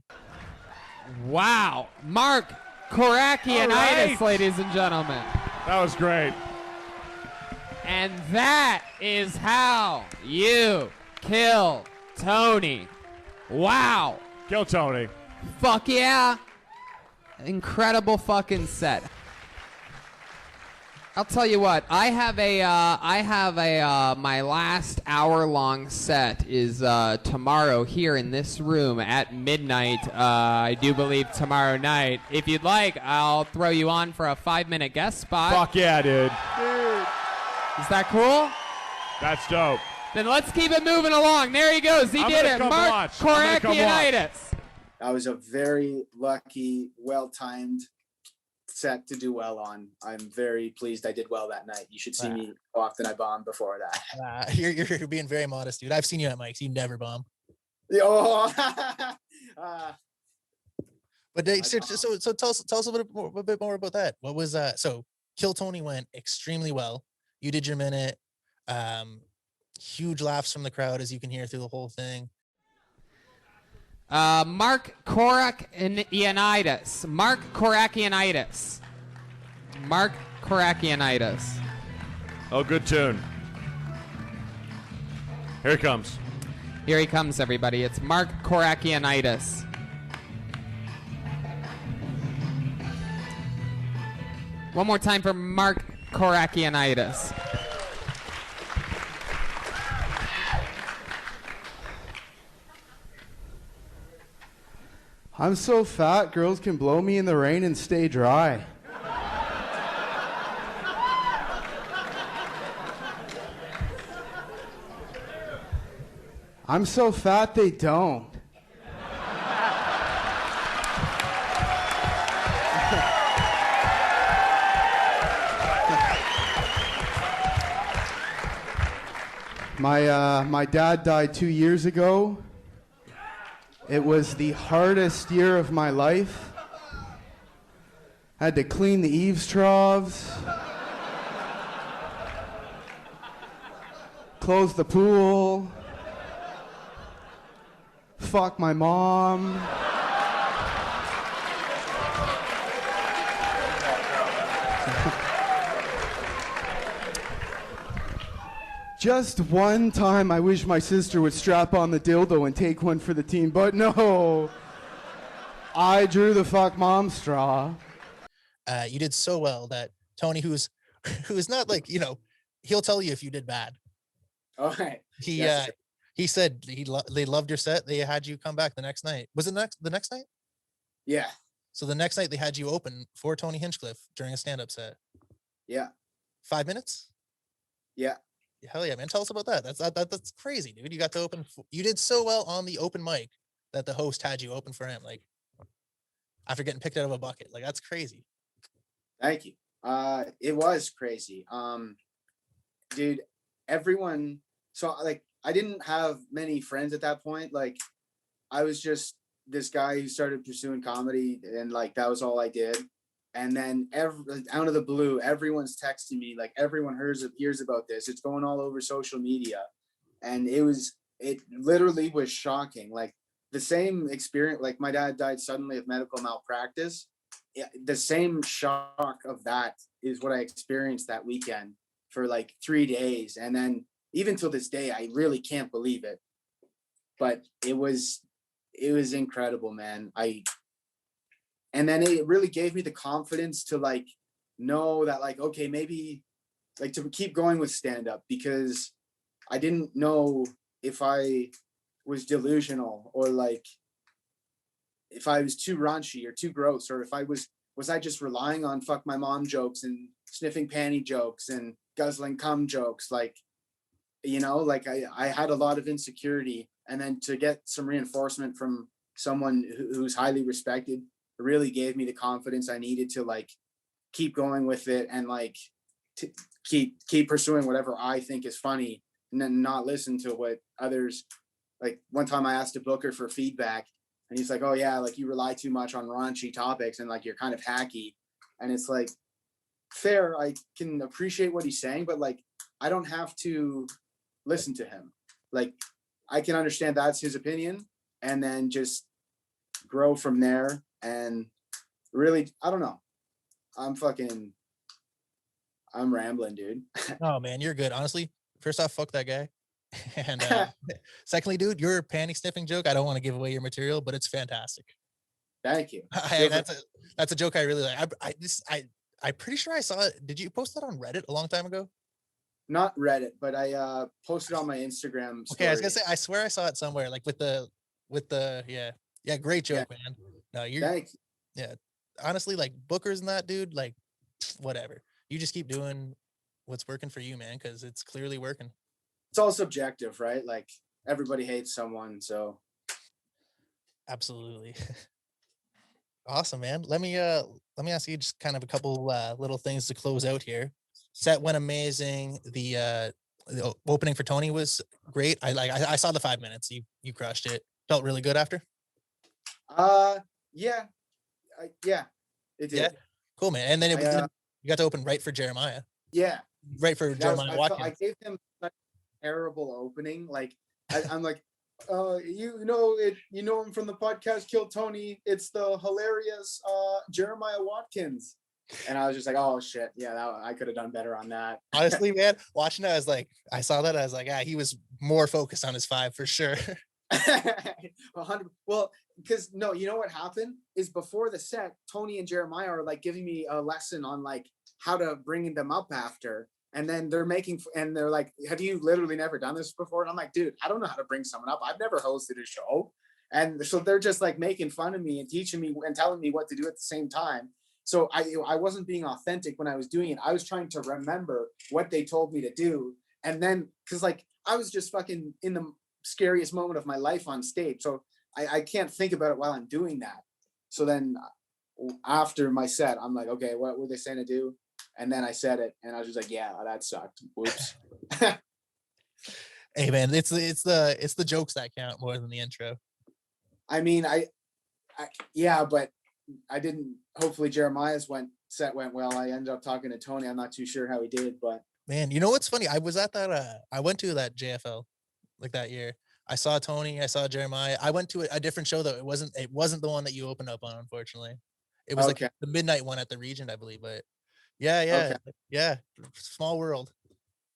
Wow. Mark Korachionitis, ladies and gentlemen. That was great. And that is how you kill Tony. Wow. Kill Tony. Fuck yeah. Incredible fucking set. I'll tell you what, I have my last hour-long set is tomorrow here in this room at midnight. I do believe tomorrow night. If you'd like, I'll throw you on for a 5-minute guest spot. Fuck yeah, dude. Is that cool? That's dope. Then let's keep it moving along. There he goes. He did it. Mark Korakianitis. That was a very lucky, well-timed set to do well on. I'm very pleased I did well that night. You should see me how often I bombed before that. You're being very modest, dude. I've seen you at mics. You never bomb. Oh, But so tell us a bit more about that. What was so Kill Tony went extremely well. You did your minute. Huge laughs from the crowd, as you can hear through the whole thing. Mark Korachionitis. Mark Korachionitis. Mark Korachionitis. Oh, good tune. Here he comes. Here he comes, everybody. It's Mark Korachionitis. One more time for Mark Korachionitis. I'm so fat, girls can blow me in the rain and stay dry. I'm so fat they don't. My dad died 2 years ago. It was the hardest year of my life. I had to clean the eaves troughs, close the pool, fuck my mom. Just one time I wish my sister would strap on the dildo and take one for the team, but no. I drew the fuck mom straw. You did so well that Tony, who's not like, he'll tell you if you did bad. okay. He said they loved your set. They had you come back the next night. Was it the next night? Yeah. So the next night they had you open for Tony Hinchcliffe during a stand-up set. Yeah. 5 minutes? Yeah. Hell yeah, man. Tell us about that. That's crazy, dude. You got to open. You did so well on the open mic that the host had you open for him. Like, after getting picked out of a bucket. Like, that's crazy. Thank you. It was crazy. Dude, everyone. So like, I didn't have many friends at that point. Like, I was just this guy who started pursuing comedy, and like that was all I did. And then out of the blue, everyone's texting me, like everyone hears about this. It's going all over social media. And it literally was shocking. Like the same experience, like my dad died suddenly of medical malpractice. The same shock of that is what I experienced that weekend for like 3 days. And then even till this day, I really can't believe it. But it was incredible, man. And then it really gave me the confidence to like know that like, okay, maybe like to keep going with stand-up, because I didn't know if I was delusional or like if I was too raunchy or too gross, or if I was I just relying on fuck my mom jokes and sniffing panty jokes and guzzling cum jokes. Like, like I had a lot of insecurity, and then to get some reinforcement from someone who's highly respected really gave me the confidence I needed to like keep going with it and like to keep pursuing whatever I think is funny, and then not listen to what others. Like one time I asked a booker for feedback, and he's like, oh yeah, like you rely too much on raunchy topics and like you're kind of hacky. And it's like, fair, I can appreciate what he's saying, but like I don't have to listen to him. Like I can understand that's his opinion and then just grow from there. And really, I don't know. I'm rambling, dude. Oh man, you're good. Honestly, first off, fuck that guy. And secondly, dude, your panty sniffing joke, I don't want to give away your material, but it's fantastic. Thank you. That's a joke I really like. I'm pretty sure I saw it. Did you post that on Reddit a long time ago? Not Reddit, but I posted on my Instagram story. Okay, I was gonna say, I swear I saw it somewhere, like with the yeah, great joke, man. No, Thanks. Yeah, honestly, like bookers and that, dude, like whatever. You just keep doing what's working for you, man, because it's clearly working. It's all subjective, right? Like everybody hates someone, so. Absolutely. Awesome, man. Let me ask you just kind of a couple little things to close out here. Set went amazing. The opening for Tony was great. I saw the 5 minutes. You crushed it. Felt really good after. Yeah, yeah, it did. Yeah, cool, man. And then you got to open right for Jeremiah. Yeah, right for Jeremiah Watkins. I gave him such a terrible opening. Like I'm like, you know him from the podcast Kill Tony. It's the hilarious Jeremiah Watkins. And I was just like, oh shit, yeah, I could have done better on that. Honestly, man, watching that, I saw that, I was like, he was more focused on his 5 for sure. 100. Well, because no, you know what happened is before the set, Tony and Jeremiah are like giving me a lesson on like how to bring them up after. And then they're like, have you literally never done this before? And I'm like, dude, I don't know how to bring someone up. I've never hosted a show. And so they're just like making fun of me and teaching me and telling me what to do at the same time. So I wasn't being authentic when I was doing it. I was trying to remember what they told me to do. And then, cause like, I was just fucking in the scariest moment of my life on stage. So I can't think about it while I'm doing that. So then after my set, I'm like, okay, what were they saying to do? And then I said it, and I was just like, yeah, that sucked. Whoops. Hey man, it's the jokes that count more than the intro. I mean, yeah, but I didn't. Hopefully, Jeremiah's set went well. I ended up talking to Tony. I'm not too sure how he did, but man, you know what's funny? I was at that. I went to that JFL like that year. I saw Tony. I saw Jeremiah. I went to a different show though. It wasn't the one that you opened up on, unfortunately. It was okay. Like the midnight one at the Regent, I believe. But yeah. Small world.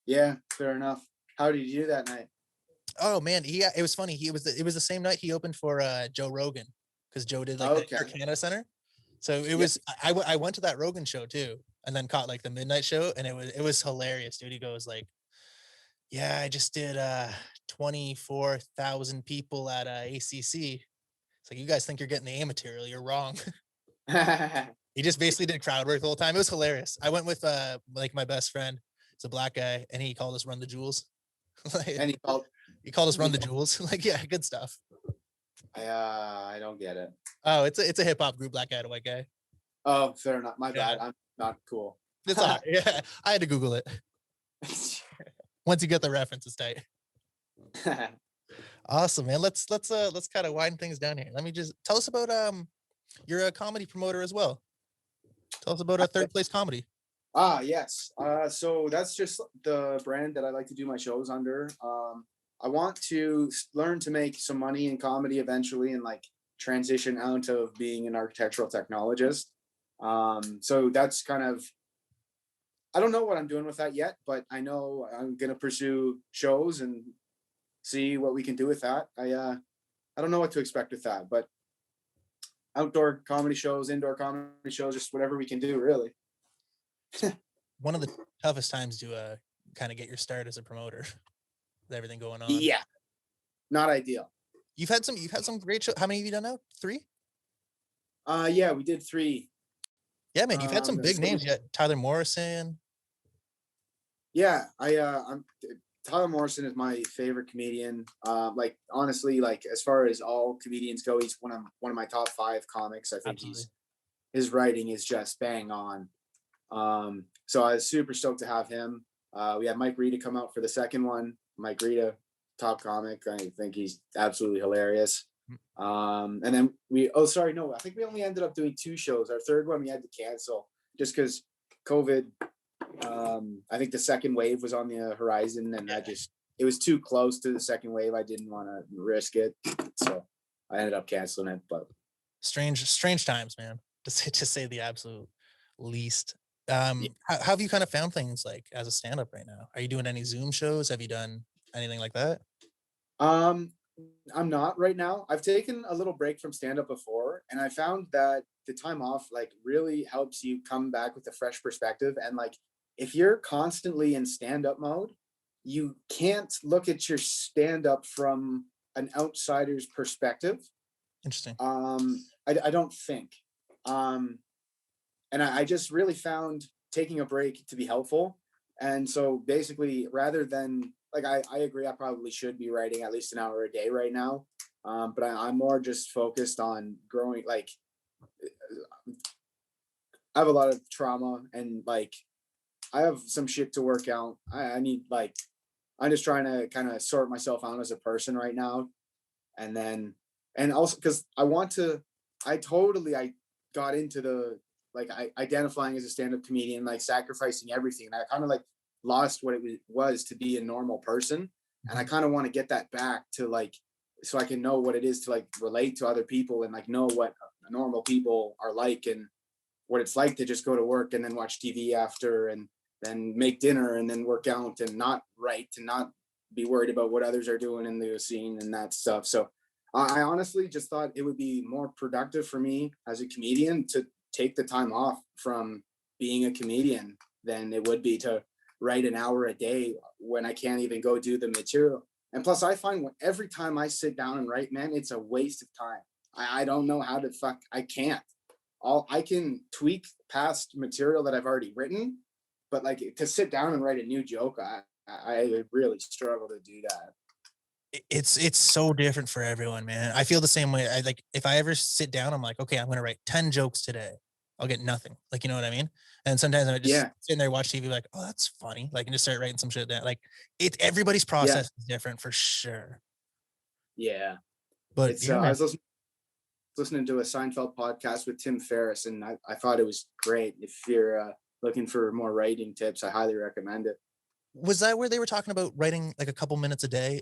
Yeah, fair enough. How did you do that night? Oh man, it was funny. It was the same night he opened for Joe Rogan, because Joe did like the Canada Center. So it was I went to that Rogan show too, and then caught like the midnight show, and it was hilarious, dude. He goes like, yeah, I just did 24,000 people at ACC. It's like, you guys think you're getting the A material, you're wrong. He just basically did crowd work the whole time. It was hilarious. I went with like my best friend. It's a black guy, and he called us Run the Jewels. And he called us Run the Jewels. Like, yeah, good stuff. I don't get it. Oh, it's a hip hop group, black guy to white guy. Oh, fair enough. My bad. I'm not cool. It's all right. Yeah, I had to Google it. Once you get the reference, it's tight. Awesome, man. Let's kind of wind things down here. Let me just tell us about you're a comedy promoter as well. Tell us about Third Place Comedy. Yes. So that's just the brand that I like to do my shows under. I want to learn to make some money in comedy eventually and like transition out of being an architectural technologist. So that's kind of, I don't know what I'm doing with that yet, but I know I'm going to pursue shows and see what we can do with that. I don't know what to expect with that, but outdoor comedy shows, indoor comedy shows, just whatever we can do, really. One of the toughest times to kind of get your start as a promoter with everything going on. Yeah, not ideal. You've had some great shows. How many have you done now? 3? Yeah, we did 3. Yeah, man, you've had some big names. You got Tyler Morrison. Yeah, Tyler Morrison is my favorite comedian. Like honestly, like as far as all comedians go, he's one of my top 5 comics. I think his writing is just bang on. So I was super stoked to have him. We had Mike Rita come out for the second one. Mike Rita, top comic. I think he's absolutely hilarious. And then I think we only ended up doing 2 shows. Our third one we had to cancel just because COVID. I think the second wave was on the horizon, and it was too close to the second wave. I didn't want to risk it, so I ended up canceling it. But strange times, man. To say the absolute least. How have you kind of found things like as a stand-up right now? Are you doing any Zoom shows? Have you done anything like that? I'm not right now. I've taken a little break from stand-up before, and I found that the time off like really helps you come back with a fresh perspective. And like if you're constantly in stand-up mode, you can't look at your stand-up from an outsider's perspective. Interesting. I don't think. And I just really found taking a break to be helpful. And so basically, rather than like, I agree, I probably should be writing at least an hour a day right now. But I'm more just focused on growing. Like, I have a lot of trauma, and like, I have some shit to work out. I need, like, I'm just trying to kind of sort myself out as a person right now. And also because I got into the, like, identifying as a stand-up comedian, like sacrificing everything. And I kind of like lost what it was to be a normal person. And I kind of want to get that back to, like, so I can know what it is to like relate to other people and like know what normal people are like and what it's like to just go to work and then watch TV after and then make dinner and then work out and not write and not be worried about what others are doing in the scene and that stuff. So I honestly just thought it would be more productive for me as a comedian to take the time off from being a comedian than it would be to write an hour a day when I can't even go do the material. And plus I find every time I sit down and write, man, it's a waste of time. I don't know how to I can't. I can tweak past material that I've already written, but like to sit down and write a new joke, I really struggle to do that. It's so different for everyone, man. I feel the same way. I like, if I ever sit down, I'm like, okay, I'm gonna write 10 jokes today. I'll get nothing. Like, you know what I mean? And sometimes I just sit in there, watch TV, like, oh, that's funny. Like, and just start writing some shit down. Like, everybody's process is different for sure. Yeah. But it's, I was listening to a Seinfeld podcast with Tim Ferriss, and I thought it was great. If you're looking for more writing tips, I highly recommend it. Was that where they were talking about writing like a couple minutes a day?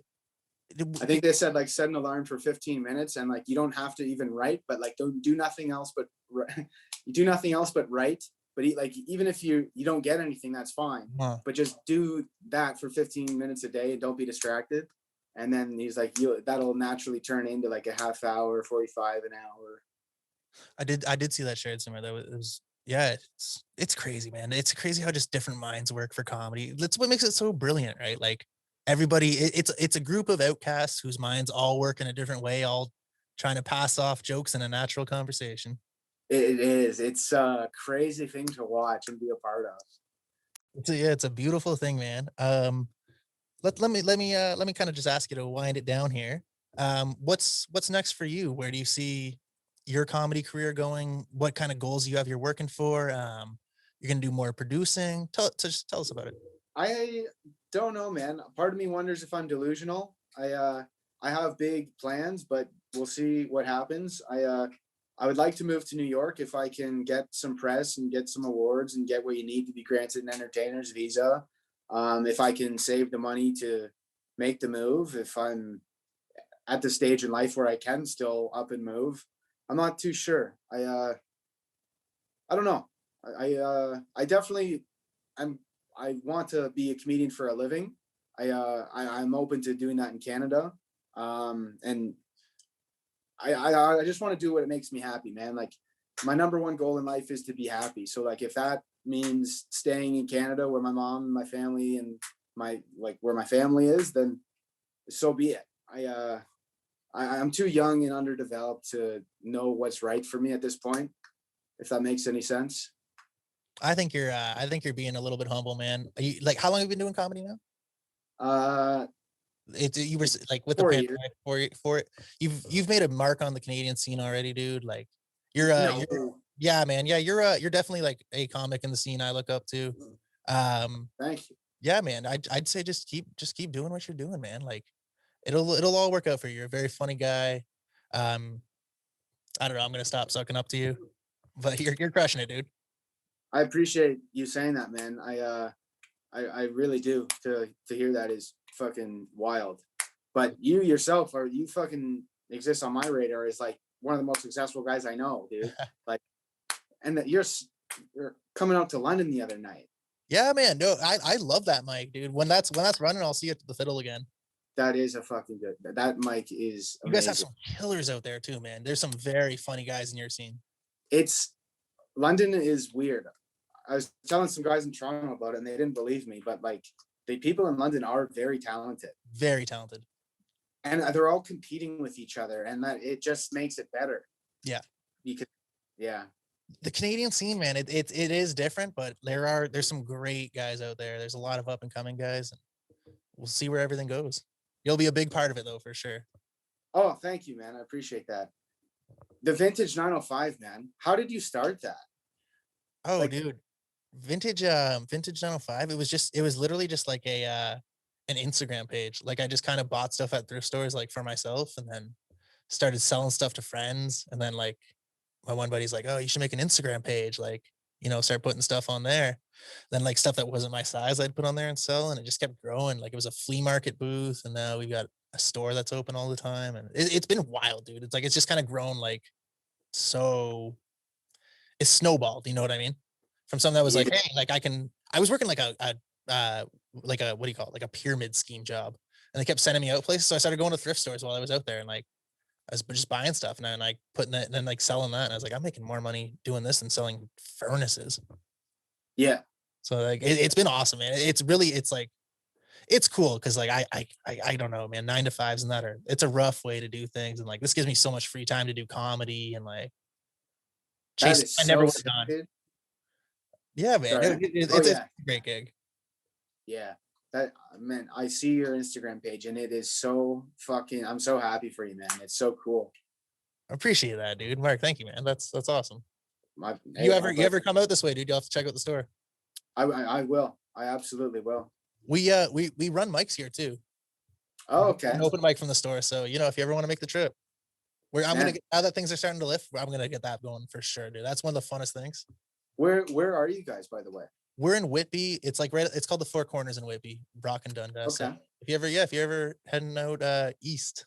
I think they said like set an alarm for 15 minutes and like you don't have to even write, but like don't do nothing else but you do nothing else but write. But like even if you don't get anything, that's fine. But just do that for 15 minutes a day and don't be distracted. And then he's like, that'll naturally turn into like a half hour, 45 an hour. I did see that shared somewhere though. It was, yeah, it's crazy, man. It's crazy how just different minds work for comedy. That's what makes it so brilliant, right? Like everybody, it's a group of outcasts whose minds all work in a different way, all trying to pass off jokes in a natural conversation. It is. It's a crazy thing to watch and be a part of. It's a beautiful thing, man. Let me kind of just ask you to wind it down here. What's next for you? Where do you see your comedy career going? What kind of goals you have you're working for? You're gonna do more producing. Just tell us about it. I don't know, man. Part of me wonders if I'm delusional. I have big plans, but we'll see what happens. I would like to move to New York if I can get some press and get some awards and get what you need to be granted an entertainer's visa. If I can save the money to make the move, if I'm at the stage in life where I can still up and move, I'm not too sure. I don't know. I definitely I want to be a comedian for a living. I'm open to doing that in Canada. And I just want to do what makes me happy, man. Like my number one goal in life is to be happy. So like if that means staying in Canada where my mom and my family and where my family is, then so be it. I'm too young and underdeveloped to know what's right for me at this point, if that makes any sense. I think you're being a little bit humble, man. Like, how long have you been doing comedy now? You were like with 4 the years. pandemic, you've made a mark on the Canadian scene already, dude. Like you're yeah, man. Yeah, you're definitely like a comic in the scene I look up to. Thank you. Yeah, man. I'd say just keep doing what you're doing, man. Like it'll all work out for you. You're a very funny guy. I don't know. I'm gonna stop sucking up to you, but you're crushing it, dude. I appreciate you saying that, man. I really do. To hear that is fucking wild. But you yourself, you fucking exist on my radar as like one of the most successful guys I know, dude. Like, and that you're coming out to London the other night. Yeah, man. No, I love that mic, dude. When that's running, I'll see you at the Fiddle again. That is a fucking good. That mic is amazing. You guys have some killers out there too, man. There's some very funny guys in your scene. London is weird. I was telling some guys in Toronto about it and they didn't believe me, but like the people in London are very talented. Very talented. And they're all competing with each other and that it just makes it better. Yeah. Because the Canadian scene, man, it is different, but there's some great guys out there. There's a lot of up and coming guys, and we'll see where everything goes. You'll be a big part of it though, for sure. Oh, thank you, man. I appreciate that. The vintage 905, man. How did you start that? Oh, Like- dude, vintage 905. It was literally just like an Instagram page. Like I just kind of bought stuff at thrift stores like for myself, and then started selling stuff to friends. And then like my one buddy's like, oh, you should make an Instagram page, like, you know, start putting stuff on there. Then like stuff that wasn't my size I'd put on there and sell, and it just kept growing. Like it was a flea market booth, and now we've got a store that's open all the time, and it's been wild, dude. It's like it's just kind of grown, like, so it's snowballed, you know what I mean? From something that was like, hey, like I was working like a what do you call it, like a pyramid scheme job, and they kept sending me out places, so I started going to thrift stores while I was out there, and like I was just buying stuff, and then like putting it, and then like selling that, and I was like, I'm making more money doing this than selling furnaces. Yeah. So like it's been awesome, man. It's really, it's like, it's cool because like I don't know, man. 9 to 5s and that it's a rough way to do things, and like this gives me so much free time to do comedy and like chase. I never would have done. Yeah, man. It's a great gig. Yeah, that, man, I see your Instagram page and it is so fucking, I'm so happy for you, man. It's so cool. I appreciate that, dude. Mark, thank you, man. That's awesome. Hey, you ever come out this way, dude? You'll have to check out the store. I will. I absolutely will. We run mics here too. Oh, okay. An open mic from the store. So, you know, if you ever want to make the trip, I'm gonna get, now that things are starting to lift, I'm gonna get that going for sure, dude. That's one of the funnest things. Where are you guys, by the way? We're in Whitby. It's like it's called the Four Corners in Whitby, Brock and Dundas. Okay. So if you ever heading out east,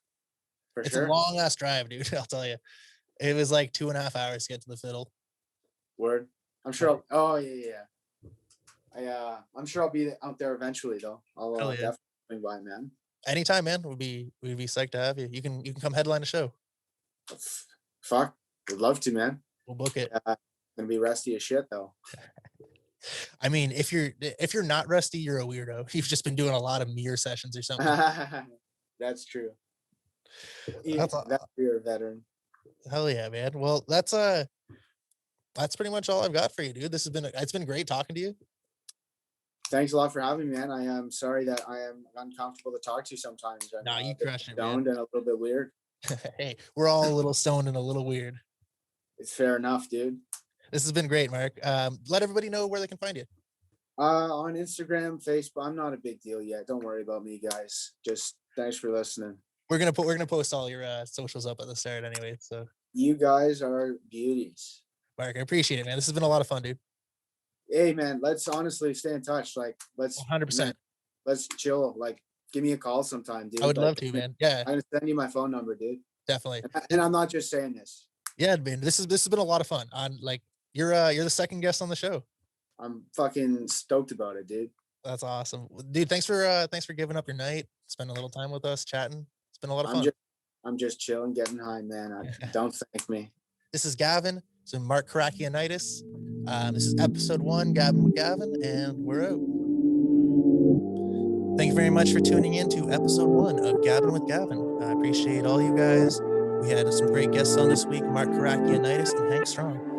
For it's sure. a long ass drive, dude. I'll tell you. It was like 2.5 hours to get to the fiddle. Word. I'm sure. Yeah. I'm sure I'll be out there eventually, though. I'll definitely swing by, man. Anytime, man. We'd be psyched to have you. You can come headline a show. Fuck, would love to, man. We'll book it. Gonna be rusty as shit, though. I mean, if you're not rusty, you're a weirdo. You've just been doing a lot of mirror sessions or something. That's true. That's you're a veteran. Hell yeah, man. Well, that's pretty much all I've got for you, dude. It's been great talking to you. Thanks a lot for having me, man. I am sorry that I am uncomfortable to talk to sometimes. No, you crush it, man. And a little bit weird. Hey, we're all a little stoned and a little weird. It's fair enough, dude. This has been great, Mark. Let everybody know where they can find you. On Instagram, Facebook. I'm not a big deal yet. Don't worry about me, guys. Just thanks for listening. We're gonna post all your socials up at the start anyway. So you guys are beauties. Mark, I appreciate it, man. This has been a lot of fun, dude. Hey, man, let's honestly stay in touch. Like, let's 100%. Let's chill. Like, give me a call sometime, dude. I would love to, man. Yeah, I'm gonna send you my phone number, dude. Definitely. And I'm not just saying this. Yeah, man. This has been a lot of fun. On like you're the second guest on the show. I'm fucking stoked about it, dude. That's awesome, dude. Thanks for giving up your night, spending a little time with us, chatting. It's been a lot of fun. I'm just chilling, getting high, man. Don't thank me. This is Gavin. So Mark Korachionitis. This is episode 1, Gabbin with Gavin, and we're out. Thank you very much for tuning in to episode 1 of Gabbin with Gavin. I appreciate all you guys. We had some great guests on this week, Mark Korachionitis and Hank Strong.